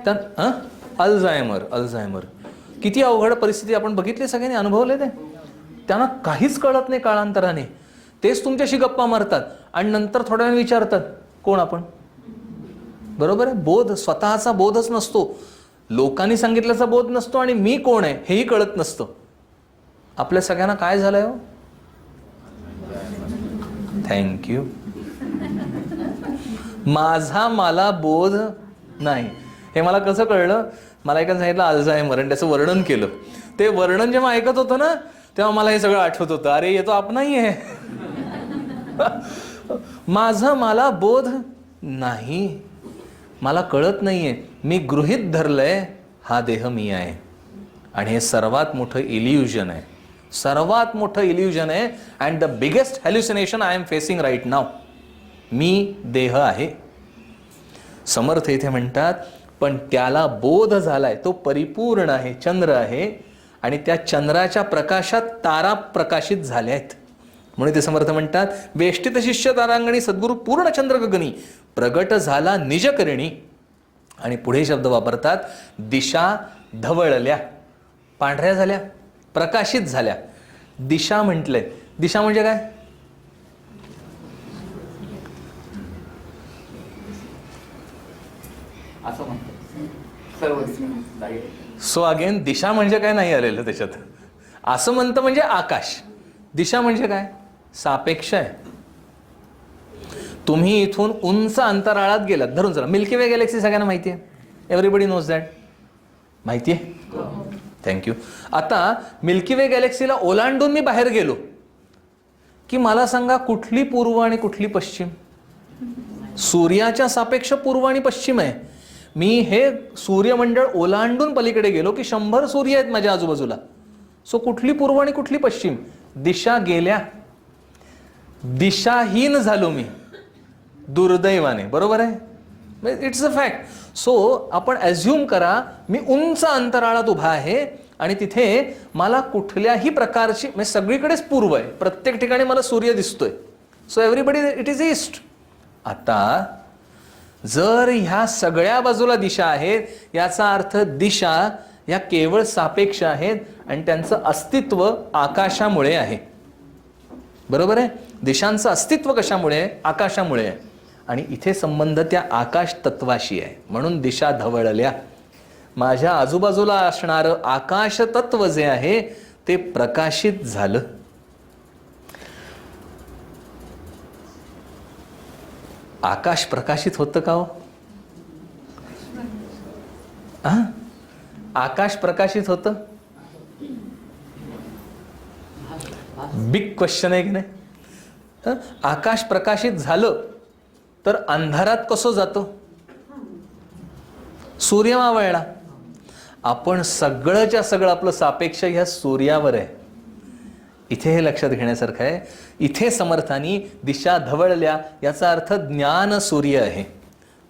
तर अल्झायमर किती अवघड परिस्थिती आपण बघितली, सगळ्यांनी अनुभवले ते. त्यांना काहीच कळत नाही काळांतराने, तेच तुमच्याशी गप्पा मारतात आणि नंतर थोड्या वेळ विचारतात कोण आपण. बरोबर आहे, बोध स्वतःचा बोधच नसतो, लोकांनी सांगितल्याचा बोध नसतो आणि मी कोण आहे हेही कळत नसतं. आपल्या सगळ्यांना काय झालंय हो? थँक्यू. माझा मला बोध नाही. हे मला कसं कळलं, मला एका सांगितलं अल्झायमर आणि त्याचं वर्णन केलं. ते वर्णन जेव्हा ऐकत होतं ना तेव्हा मला हे सगळं आठवत होतं. अरे ये तो आपण नाही आहे. माझा मला बोध नाही, मला कळत नाहीये, मी गृहीत धरलंय हा देह मी आहे. आणि हे सर्वात मोठं इल्युजन आहे, सर्वात मोठं इल्युजन आहे. And the biggest hallucination I am facing right now. मी देह आहे. समर्थ इथे म्हणतात पण त्याला बोध झालाय, तो परिपूर्ण आहे, चंद्र आहे, आणि त्या चंद्राच्या प्रकाशात तारा प्रकाशित झाल्या आहेत. म्हणून ते समर्थ म्हणतात वेष्टित शिष्य तारांगणी सद्गुरु पूर्ण चंद्र गगनी प्रगट झाला निज करिणी. आणि पुढे शब्द वापरतात दिशा धवळल्या, पांढऱ्या झाल्या, प्रकाशित झाल्या. दिशा म्हटलंय, दिशा म्हणजे काय?
असं म्हणतात सर्व
सो अगेन दिशा म्हणजे काय नाही आलेलं त्याच्यात. असं म्हणतं म्हणजे आकाश. दिशा म्हणजे काय? सापेक्ष आहे. तुम्ही इथून उंच अंतराळात गेलात, धरून चला मिल्की वे गॅलेक्सी सगळ्यांना माहिती आहे, एव्हरीबडी नोज दॅट, माहिती आहे? थँक्यू. आता मिल्की वे गॅलेक्सीला ओलांडून मी बाहेर गेलो की मला सांगा कुठली पूर्व आणि कुठली पश्चिम? सूर्याच्या सापेक्ष पूर्व आणि पश्चिम आहे. मी हे सूर्यमंडळ ओलांडून पलीकडे गेलो की 100 सूर्य आहेत माझ्या आजूबाजूला. सो कुठली पूर्व आणि कुठली पश्चिम? दिशा गेल्या, दिशाहीन झालो मी दुर्दैवाने. बरोबर आहे, इट्स अ फॅक्ट. सो आपण ॲझ्युम करा मी उंच अंतराळात उभा आहे आणि तिथे मला कुठल्याही प्रकारची, म्हणजे सगळीकडेच पूर्व आहे, प्रत्येक ठिकाणी मला सूर्य दिसतोय. So everybody it is east. आता जर ह्या सगळ्या बाजूला दिशा आहेत, याचा अर्थ दिशा या केवळ सापेक्ष आहेत आणि त्यांचं अस्तित्व आकाशामुळे आहे. बरोबर आहे, दिशांचं अस्तित्व कशामुळे आहे? आकाशामुळे आहे. आणि इथे संबंध त्या आकाश तत्वाशी आहे. म्हणून दिशा धवळल्या. माझ्या आजूबाजूला असणारं आकाश तत्व जे आहे ते प्रकाशित झालं. आकाश प्रकाशित होतं का हो? आकाश प्रकाशित होतं? बिग क्वेश्चन आहे की नाही? आकाश प्रकाशित झालं तर अंधारात कसं जातो? सूर्य मावळला. आपण सगळंच्या सगळं आपलं सापेक्ष ह्या सूर्यावर आहे. इथे हे लक्षात घेण्यासारखं आहे. इथे समर्थानी दिशा धवळल्या याचा अर्थ ज्ञान सूर्य आहे,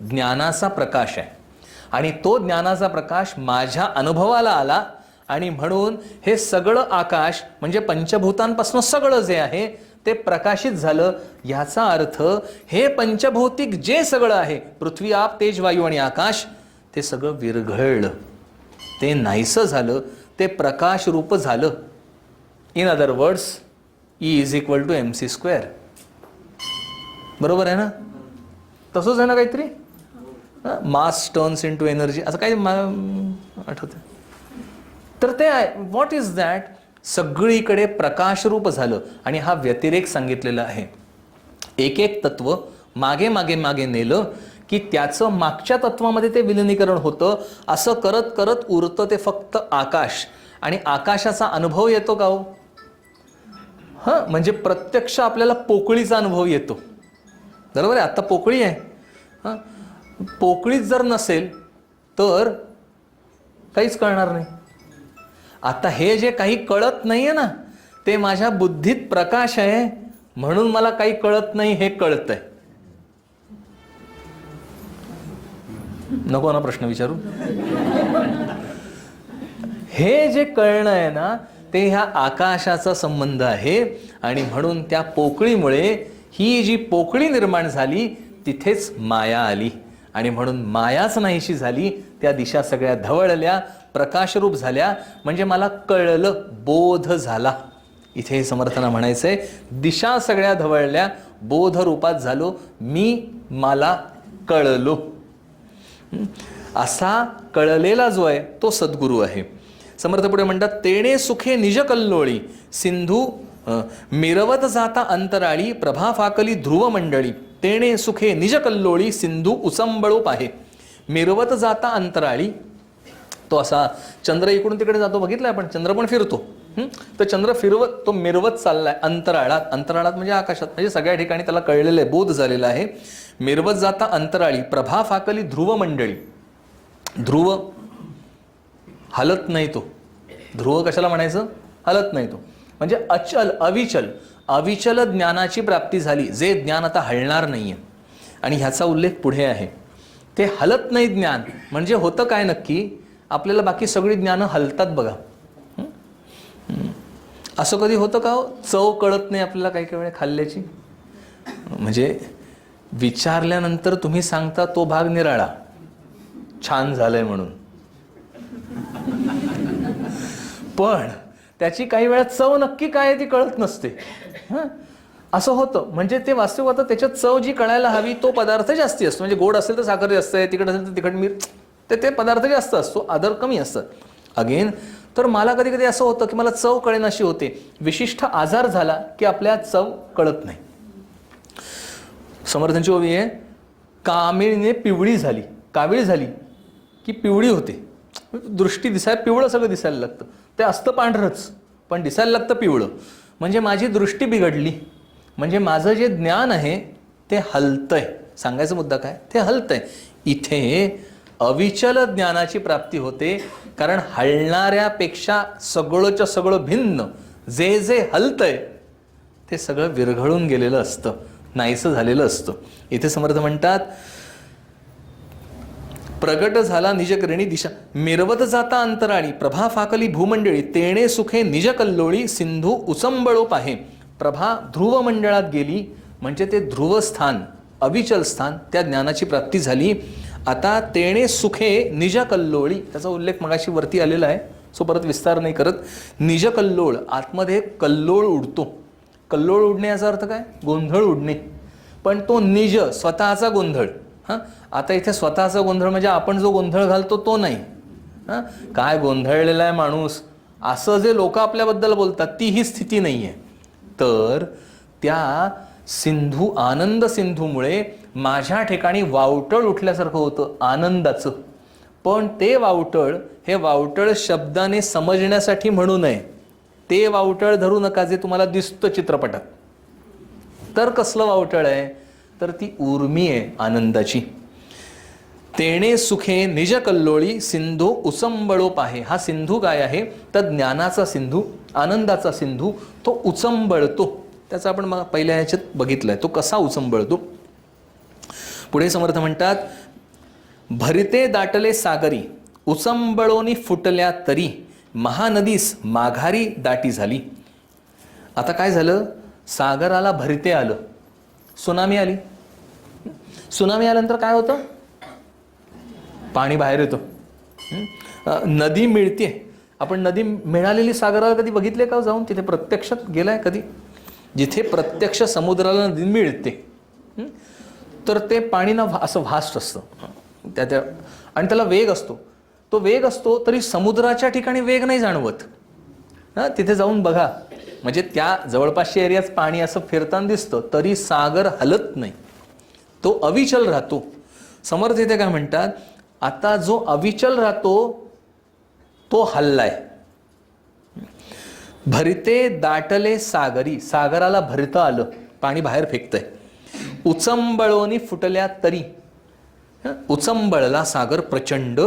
ज्ञानाचा प्रकाश आहे. आणि तो ज्ञानाचा प्रकाश माझ्या अनुभवाला आला आणि म्हणून हे सगळं आकाश म्हणजे पंचभूतांपासून सगळं जे आहे ते प्रकाशित झालं. ह्याचा अर्थ हे पंचभौतिक जे सगळं आहे, पृथ्वी, आप, तेज, वायू आणि आकाश, ते सगळं विरघळलं, ते नाहीसं झालं, ते प्रकाश रूप झालं. In other words, E is equal to mc². बरोबर आहे ना? तसंच आहे ना काहीतरी? Mass turns into energy, असं काही आठवतं. तर ते व्हॉट इज दॅट? सगळीकडे प्रकाशरूप झालं. आणि हा व्यतिरेक सांगितलेला आहे. एक एक तत्व मागे मागे मागे नेलं की त्याचं मागच्या तत्वामध्ये ते विलिनीकरण होतं. असं करत करत उरतं ते फक्त आकाश. आणि आकाशाचा अनुभव येतो का हो? हां, म्हणजे प्रत्यक्ष आपल्याला पोकळीचा अनुभव येतो. बरोबर आहे? आत्ता पोकळी आहे. हां, पोकळीच जर नसेल तर काहीच कळणार नाही. आता हे जे काही कळत नाही आहे ना, ते माझ्या बुद्धीत प्रकाश आहे म्हणून मला काही कळत नाही हे कळतंय. नको ना प्रश्न विचारू? हे जे कळणं आहे ना, ते ह्या आकाशाचा संबंध आहे. आणि म्हणून त्या पोकळीमुळे ही जी पोकळी निर्माण झाली तिथेच माया आली. आणि म्हणून मायाच नाहीशी झाली. त्या दिशा सगळ्या धवळल्या, प्रकाशरूप झाल्या. म्हणजे मला कळलं, बोध झाला. इथे समर्थांना म्हणायचंय, दिशा सगळ्या धवळल्या, बोध रूपात झालो मी, मला कळलो. असा कळलेला जो आहे तो सद्गुरू आहे. समर्थ पुढे म्हणतात, तेणे सुखे निज कल्लोळी सिंधू मिरवत जाता अंतराळी प्रभा फाकली ध्रुव मंडळी. तेणे सुखे निज कल्लोळी सिंधू उसंबळूप आहे. मिरवत जाता अंतराळी, तो असा चंद्र इकडून तिकडे जातो, बघितलाय आपण, चंद्र पण फिरतो. तर चंद्र फिरवत, तो मिरवत चाललाय अंतराळात. अंतराळात म्हणजे आकाशात, म्हणजे सगळ्या ठिकाणी त्याला कळलेलं आहे, बोध झालेला आहे. मिरवत जाता अंतराळी प्रभा फाकली ध्रुव मंडळी. ध्रुव हलत नाही तो. ध्रुव कशाला म्हणायचं? हलत नाही तो. म्हणजे अचल, अविचल, अविचल ज्ञानाची प्राप्ती झाली, जे ज्ञान आता हलणार नाहीये. आणि ह्याचा उल्लेख पुढे आहे. ते हलत नाही ज्ञान म्हणजे होतं काय नक्की? आपल्याला बाकी सगळी ज्ञानं हलतात बघा. असं कधी होतं का? चव कळत नाही आपल्याला काही काही वेळा खाल्ल्याची. म्हणजे विचारल्यानंतर तुम्ही सांगता तो भाग निराळा, छान झालंय म्हणून, पण त्याची काही वेळा चव नक्की काय आहे ती कळत नसते. असं होतं. म्हणजे ते वास्तविक होतं, त्याच्यात चव जी कळायला हवी तो पदार्थ जास्ती असतो. म्हणजे गोड असेल तर साखर जास्त आहे, तिखट असेल तर तिखट मीठ, ते पदार्थ जास्त असतो, आदर कमी असतात. अगेन, तर मला कधी कधी असं होतं की मला चव कळेनाशी होते. विशिष्ट आजार झाला की आपल्या चव कळत नाही. समर्थांची ओवी आहे, कामिळीने पिवळी झाली, कावीळ झाली की पिवळी होते. दृष्टी दिसायला पिवळं सगळं दिसायला लागतं. ते असतं पांढरंच पण दिसायला लागतं पिवळं. म्हणजे माझी दृष्टी बिघडली. म्हणजे माझं जे ज्ञान आहे ते हलतंय. सांगायचा मुद्दा काय? ते हलतंय. इथे अविचल ज्ञानाची प्राप्ती होते, कारण हलणाऱ्यापेक्षा सगळंच्या सगळं भिन्न जे जे हलतंय ते सगळं विरघळून गेलेलं असतं, नाहीसं झालेलं असतं. इथे समर्थ म्हणतात, प्रगट झाला निजकरणी दिशा मिरवत जाता अंतराळी प्रभा फाकली भूमंडळी. तेणे सुखे निज कल्लोळी सिंधू उसंबळोप आहे. प्रभा ध्रुव मंडळात गेली म्हणजे ते ध्रुवस्थान, अविचल स्थान, त्या ज्ञानाची प्राप्ती झाली. आता तेणे सुखे निज कल्लोळी, त्याचा उल्लेख मगाशी वरती आलेला आहे, सो परत विस्तार नाही करत. निज कल्लोळ, आतमध्ये कल्लोळ उडतो. कल्लोळ उडणे याचा अर्थ काय? गोंधळ उडणे. पण तो निज, स्वतःचा गोंधळ. हां, आता इथे स्वतःचा गोंधळ म्हणजे आपण जो गोंधळ घालतो तो नाही. हां, काय गोंधळलेला आहे माणूस, असं जे लोक आपल्याबद्दल बोलतात ती ही स्थिती नाही आहे. तर त्या सिंधू, आनंद सिंधूमुळे माझ्या ठिकाणी वावटळ उठल्यासारखं होतं आनंदाचं. पण ते वावटळ, हे वावटळ शब्दाने समजण्यासाठी म्हणू नये. ते वावटळ धरू नका जे तुम्हाला दिसतं चित्रपटात. तर कसलं वावटळ आहे? तर ती उर्मी आहे आनंदाची. तेणे सुखे निज कल्लोळी सिंधू उसंबळोप आहे. हा सिंधू काय आहे? तर ज्ञानाचा सिंधू, आनंदाचा सिंधू, तो उचंबळतो. त्याचा आपण मग पहिल्या ह्याच्यात बघितलंय, तो कसा उचंबळतो. पुढे समर्थ म्हणतात, भरिते दाटले सागरी उचंबळोनी फुटल्या तरी महानदीस माघारी दाटी झाली. आता काय झालं? सागराला भरते आलं, सुनामी आली. सुनामी आल्यानंतर काय होतं? पाणी बाहेर येतं. नदी मिळते. आपण नदी मिळालेली सागराला कधी बघितले का जाऊन? तिथे प्रत्यक्षात गेलाय कधी? जिथे प्रत्यक्ष समुद्राला नदी मिळते तर ते पाणी ना असं व्हास्ट असतं त्या आणि त्याला वेग असतो. तो वेग असतो तरी समुद्राच्या ठिकाणी वेग नाही जाणवत. तिथे जाऊन बघा, म्हणजे त्या जवळपासच्या एरियात पाणी असं फिरताना दिसतं तरी सागर हलत नाही, तो अविचल राहतो. समर्थ इथे काय म्हणतात? आता जो अविचल राहतो तो हल्लाय. भरते दाटले सागरी, सागराला भरतं आलं, पाणी बाहेर फेकतंय. उचंबळोनी फुटल्या तरी, उचंबळला सागर प्रचंड.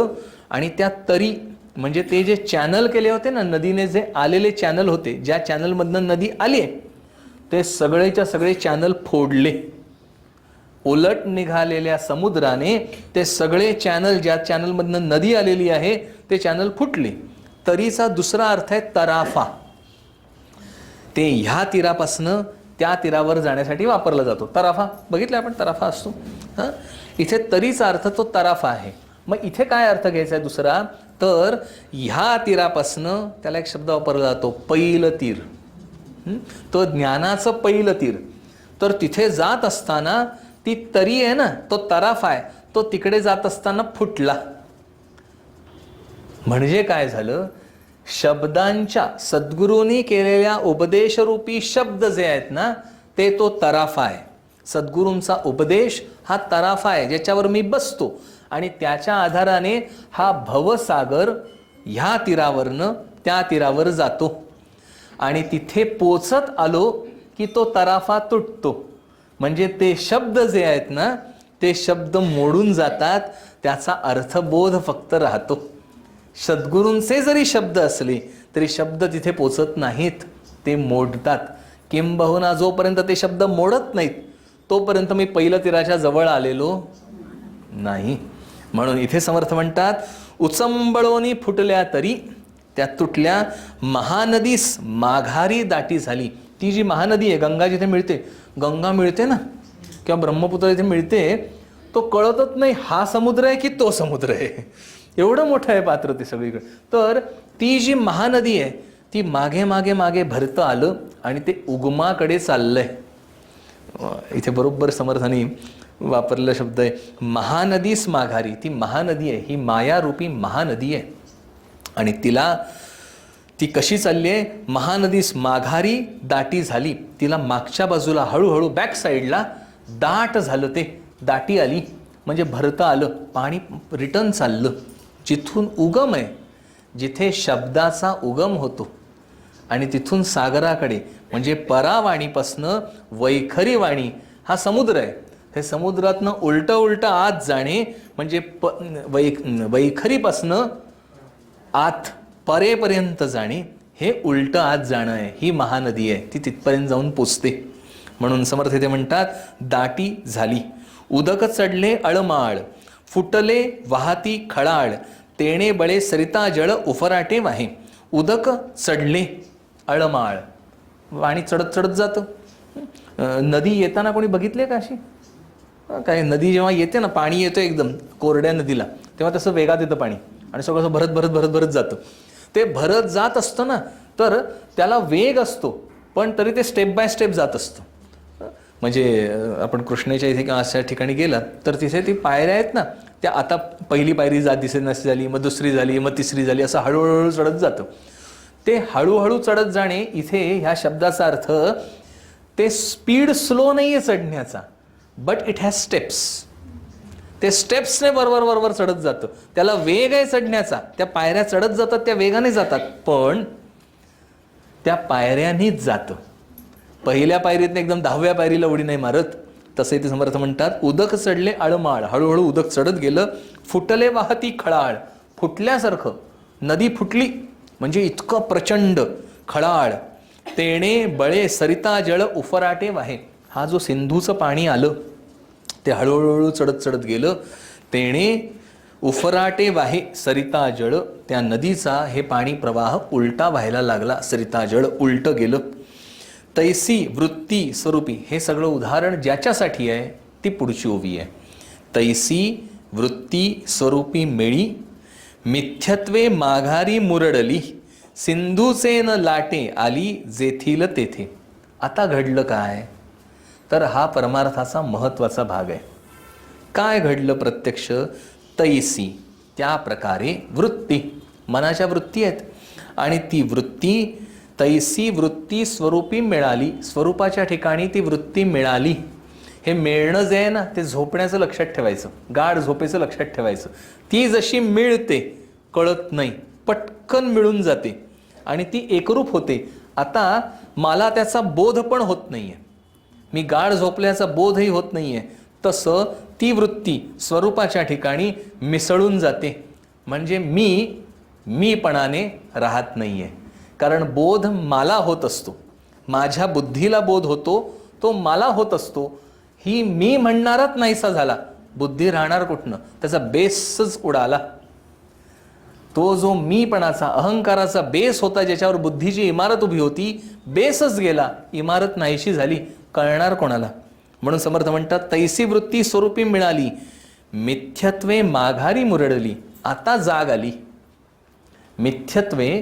आणि त्या तरी म्हणजे ते जे चॅनल केले होते ना, नदीने जे आलेले चॅनल होते, ज्या चॅनलमधनं नदी आली ते सगळेच्या सगळे चॅनल फोडले. उलट निघालेल्या समुद्राने ते सगळे चॅनल, ज्या चॅनलमधनं नदी आलेली आहे ते चॅनल फुटले. तरीचा दुसरा अर्थ आहे तराफा. ते ह्या तीरापासनं त्या तीरावर जाण्यासाठी वापरला जातो. तराफा बघितलं आपण, तराफा असतो. इथे तरीचा अर्थ तो तराफा आहे. मग इथे काय अर्थ घ्यायचा आहे दुसरा? तर ह्या तीरापासनं त्याला एक शब्द वापरला जातो, पैल तीर. तो ज्ञानाचं पैल तीर. तर तिथे जात असताना ती तरी आहे ना, तो तराफा आहे, तो तिकडे जात असताना फुटला. म्हणजे काय झालं? शब्दांच्या, सद्गुरूंनी केलेल्या उपदेशरूपी शब्द जे आहेत ना, ते तो तराफा आहे. सद्गुरूंचा उपदेश हा तराफा आहे ज्याच्यावर मी बसतो आणि त्याच्या आधाराने हा भवसागर ह्या तीरावरनं त्या तीरावर जातो. आणि तिथे पोचत आलो की तो तराफा तुटतो. म्हणजे ते शब्द जे आहेत ना, ते शब्द मोडून जातात, त्याचा अर्थबोध फक्त राहतो. सद्गुरूंचे जरी शब्द असले तरी शब्द तिथे पोचत नाहीत, ते मोडतात. किंबहुना जोपर्यंत ते शब्द मोडत नाहीत तोपर्यंत मी पहिलं तीराच्या जवळ आलेलो नाही. म्हणून इथे समर्थ म्हणतात, उचंबळोनी फुटल्या तरी, त्या तुटल्या महानदीस माघारी दाटी झाली. ती जी महानदी आहे, गंगा जिथे मिळते, गंगा मिळते ना किंवा ब्रह्मपुत्र जिथे मिळते, तो कळतच नाही हा समुद्र आहे की तो समुद्र आहे. एवढं मोठं आहे पात्र ते सगळीकडे. तर ती जी महानदी आहे ती मागे मागे मागे भरतं आलं आणि ते उगमाकडे चाललंय. इथे बरोबर समर्थांनी वापरलेला शब्द आहे महानदीस माघारी. ती महानदी आहे, ही मायारूपी महानदी आहे. आणि तिला ती कशी चालली आहे? महानदीस माघारी दाटी झाली. तिला मागच्या बाजूला हळूहळू बॅक साईडला दाट झालं, ते दाटी आली म्हणजे भरतं आलं, पाणी रिटर्न चाललं. जिथून उगम आहे, जिथे शब्दाचा उगम होतो आणि तिथून सागराकडे म्हणजे परावाणीपासनं वैखरी वाणी हा समुद्र आहे. हे समुद्रातनं उलटं उलटं आत जाणे म्हणजे वैखरीपासनं आत परेपर्यंत जाणे, हे उलटं आत जाणं आहे. ही महानदी आहे, ती तिथपर्यंत जाऊन पोचते. म्हणून समर्थ इथे म्हणतात, दाटी झाली. उदक चढले अळमाळ, फुटले वाहती खळाळ, तेणे बळे सरिता जळ उफराटे वाहे. उदक चढले अळमाळ, आणि चढत चढत जातं. नदी येताना कोणी बघितले का अशी? काय नदी जेव्हा येते ना, पाणी येतं एकदम कोरड्या नदीला, तेव्हा तसं वेगात येतं पाणी आणि सगळं असं भरत भरत भरत भरत जातं. ते भरत जात असतं ना, तर त्याला वेग असतो पण तरी ते स्टेप बाय स्टेप जात असतं. म्हणजे आपण कृष्णेच्या इथे किंवा अशा ठिकाणी गेला तर तिथे ती पायऱ्या आहेत ना, त्या आता पहिली पायरी जात दिसे नसती झाली, मग दुसरी झाली, मग तिसरी झाली, असं हळूहळू चढत जातं. ते हळूहळू चढत जाणे, इथे ह्या शब्दाचा अर्थ ते स्पीड स्लो नाही आहे चढण्याचा, बट इट हॅज स्टेप्स. ते स्टेप्सने बरोबर बरोबर चढत जातं. त्याला वेग आहे चढण्याचा, त्या पायऱ्या चढत जातात, त्या वेगाने जातात, पण त्या पायऱ्यानीच जातं. पहिल्या पायरीतनं एकदम 10व्या पायरीला उडी नाही मारत. तसे ते समर्थ म्हणतात, उदक चढले अळमाळ, हळूहळू उदक चढत गेलं. फुटले वाहती खळाळ, फुटल्यासारखं नदी फुटली म्हणजे इतकं प्रचंड खळाळ. तेणे बळे सरिता जळ उफराटे वाहे. हा जो सिंधूचं पाणी आलं ते हळूहळू चढत चढत गेलं. तेणे उफराटे वाहे सरिता जळ, त्या नदीचा हे पाणी प्रवाह उलटा व्हायला लागला. सरिता जळ उलटं गेलं. तैसी वृत्ती स्वरूपी, हे सगळं उदाहरण ज्याच्यासाठी आहे ती पुढची ओवी आहे. तैसी वृत्ती स्वरूपी मेळी, मिथ्यत्वे माघारी मुरडली, सिंधूचे न लाटे आली जेथील तेथे. आता घडलं काय, तर हा परमार्थाचा महत्त्वाचा भाग आहे. काय घडलं प्रत्यक्ष, तैसी त्या प्रकारे वृत्ती, मनाच्या वृत्ती आहेत, आणि ती वृत्ती तैसी वृत्ती स्वरूपी मिळाली, स्वरूपाच्या ठिकाणी ती वृत्ती मिळाली. हे मिळणं जे आहे ना, ते झोपण्याचं लक्षात ठेवायचं, गाढ झोपेचं लक्षात ठेवायचं. ती जशी मिळते कळत नाही, पटकन मिळून जाते आणि ती एकरूप होते. आता मला त्याचा बोध पण होत नाही आहे, मी गाढ झोपल्याचा बोधही होत नाही आहे. तसं ती वृत्ती स्वरूपाच्या ठिकाणी मिसळून जाते, म्हणजे मीपणाने राहत नाही आहे. कारण बोध मला होत असतो, माझ्या बुद्धीला बोध होतो, तो मला होत असतो. ही मी म्हणणारच नाहीसा झाला, बुद्धी राहणार कुठनं, त्याचा बेसच उडाला. तो जो मीपणाचा अहंकाराचा बेस होता, ज्याच्यावर बुद्धीची इमारत उभी होती, बेसच गेला, इमारत नाहीशी झाली, कळणार कोणाला. म्हणून समर्थ म्हणतात तैसी वृत्ती स्वरूपी मिळाली, मिथ्यत्वे माघारी मुरडली. आता जाग आली. मिथ्यत्वे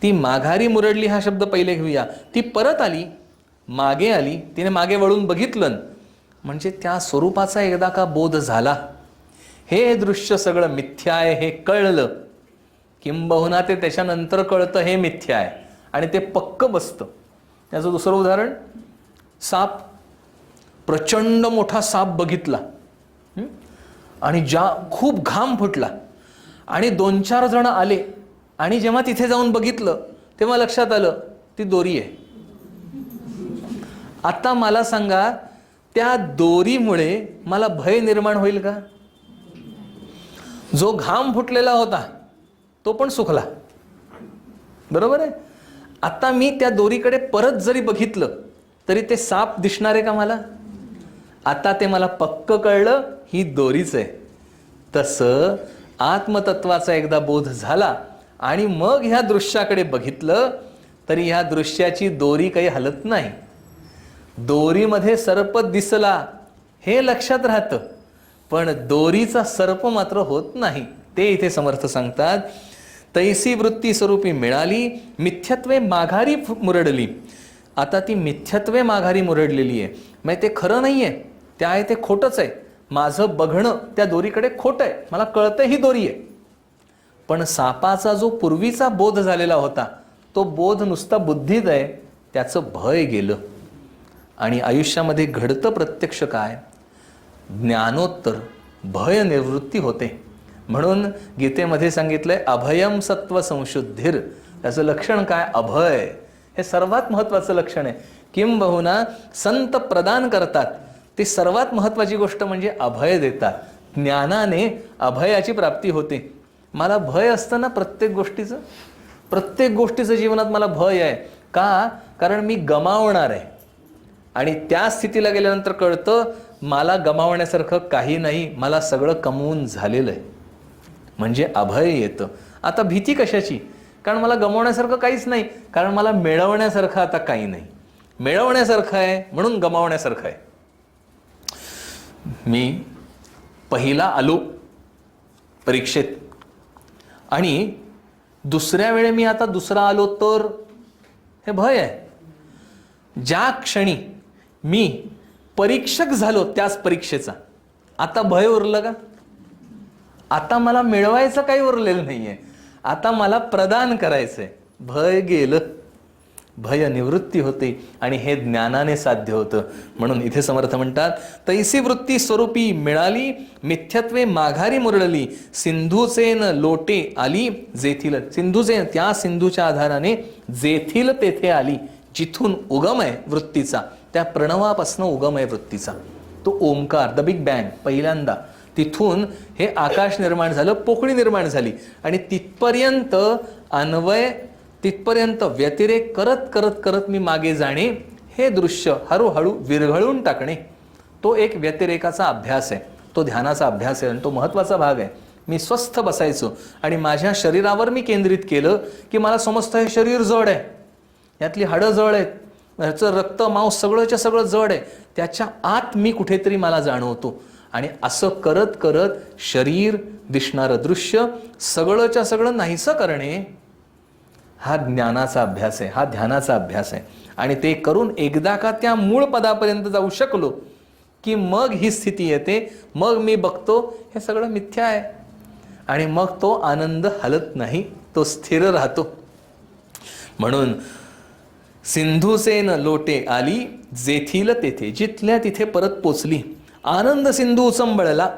ती माघारी मुरडली हा शब्द पहिले घेऊया. ती परत आली, मागे आली, तिने मागे वळून बघितलं, म्हणजे त्या स्वरूपाचा एकदा का बोध झाला. हे दृश्य सगळं मिथ्या आहे हे कळलं, किंबहुना ते त्याच्यानंतर कळतं हे मिथ्या आहे आणि ते पक्क बसतं. त्याचं दुसरं उदाहरण, साप, प्रचंड मोठा साप बघितला आणि खूप घाम फुटला आणि 2-4 जण आले आणि जेव्हा तिथे जाऊन बघितलं तेव्हा लक्षात आलं ती दोरी आहे. आता मला सांगा, त्या दोरीमुळे मला भय निर्माण होईल का? जो घाम फुटलेला होता तो पण सुखला, बरोबर आहे. आता मी त्या दोरीकडे परत जरी बघितलं तरी ते साप दिसणार आहे का मला? आता ते मला पक्क कळलं ही दोरीच आहे. तसं आत्मतत्वाचा एकदा बोध झाला आणि मग ह्या दृश्याकडे बघितलं तरी ह्या दृश्याची दोरी काही हलत नाही. दोरीमध्ये सर्प दिसला हे लक्षात राहतं, पण दोरीचा सर्प मात्र होत नाही. ते इथे समर्थ सांगतात, तैसी वृत्ती स्वरूपी मिळाली, मिथ्यत्वे माघारी मुरडली. आता ती मिथ्यत्वे माघारी मुरडलेली आहे, म्हणजे ते खरं नाही आहे, त्या आहे ते खोटंच आहे. माझं बघणं त्या दोरीकडे खोटं आहे, मला कळतं ही दोरी आहे. पण सापाचा जो पूर्वीचा बोध झालेला होता तो बोध नुसता बुद्धीत आहे, त्याचं भय गेलं. आणि आयुष्यामध्ये घडतं प्रत्यक्ष काय, ज्ञानोत्तर भय निवृत्ती होते. म्हणून गीतेमध्ये सांगितलंय अभयम सत्व संशुद्धीर. त्याचं लक्षण काय, अभय. हे सर्वात महत्त्वाचं लक्षण आहे. किंबहुना संत प्रदान करतात ते सर्वात महत्त्वाची गोष्ट म्हणजे अभय देतात. ज्ञानाने अभयाची प्राप्ती होते. मला भय असतं ना प्रत्येक गोष्टीचं जीवनात मला भय आहे का, कारण मी गमावणार आहे आणि त्या स्थितीला गेल्यानंतर कळतं मला गमावण्यासारखं काही नाही, मला सगळं कमवून झालेलं आहे, म्हणजे अभय येतं. आता भीती कशाची, कारण मला गमावण्यासारखं काहीच नाही, कारण मला मिळवण्यासारखं आता काही नाही. मिळवण्यासारखं आहे म्हणून गमावण्यासारखं आहे. मी पहिला आलो परीक्षेत आणि दुसऱ्या वेळे मी आता दुसरा आलो तर हे भय आहे. ज्या क्षणी मी परीक्षक झालो त्याच परीक्षेचा, आता भय उरलं का? आता मला मिळवायचं काही उरलेलं नाहीये, आता मला प्रदान करायचंय. भय गेलं, भय निवृत्ती होते आणि हे ज्ञानाने साध्य होतं. म्हणून इथे समर्थ म्हणतात तैसी वृत्ती स्वरूपी मिळाली, मिथ्यत्वे माघारी मुरळली, सिंधूचे न लोटे आली जेथील. सिंधूचे, त्या सिंधूच्या आधाराने जेथील तेथे आली. जिथून उगम आहे वृत्तीचा, त्या प्रणवापासून उगम आहे वृत्तीचा, तो ओंकार, द बिग बँग. पहिल्यांदा तिथून हे आकाश निर्माण झालं, पोकळी निर्माण झाली आणि तिथपर्यंत अन्वय, तिथपर्यंत व्यतिरेक करत करत करत मी मागे जाणे, हे दृश्य हळूहळू विरघळून टाकणे, तो एक व्यतिरेकाचा अभ्यास आहे, तो ध्यानाचा अभ्यास आहे आणि तो महत्त्वाचा भाग आहे. मी स्वस्थ बसायचो आणि माझ्या शरीरावर मी केंद्रित केलं की मला समजतं हे शरीर जड आहे, यातली हाडं जड आहेत, ह्याचं रक्त मांस सगळंच्या सगळं जड आहे, त्याच्या आत मी कुठेतरी मला जाणवतो. आणि असं करत करत शरीर, दिसणारं दृश्य सगळंच्या सगळं नाहीसं करणे हा ज्ञानाचा अभ्यास आहे, हा ध्यानाचा अभ्यास आहे. आणि ते करून एकदा का त्या मूळ पदापर्यंत जाऊ शकलो की मग ही स्थिती येते, मग मी बघतो हे सगळं मिथ्या आहे. आणि मग तो आनंद हलत नाही, तो स्थिर राहतो. म्हणून सिंधुसेन लोटे आली जेथील तेथे, जिथल्या तिथे परत पोचली. आनंद सिंधू उचंबळला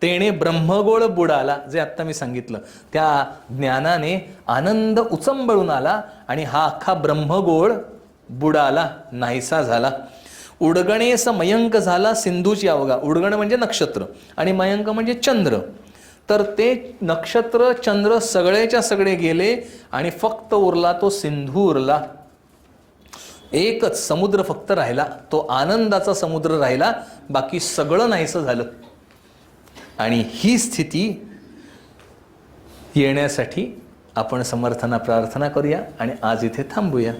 तेणे ब्रह्मगोळ बुडाला. जे आत्ता मी सांगितलं त्या ज्ञानाने आनंद उचंबळून आला आणि हा अख्खा ब्रह्मगोळ बुडाला, नाहीसा झाला. उडगणेस मयंक झाला सिंधूची अवघा. उडगण म्हणजे नक्षत्र आणि मयंक म्हणजे चंद्र. तर ते नक्षत्र चंद्र सगळेच्या सगळे गेले आणि फक्त उरला तो सिंधू उरला. एकच समुद्र फक्त राहिला, तो आनंदाचा समुद्र राहिला, बाकी सगळं नाहीसं झालं. आणि ही स्थिती येण्यासाठी आपण समर्थांना प्रार्थना करूया आणि आज इथे थांबूया.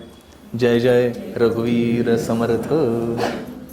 जय जय रघुवीर समर्थ.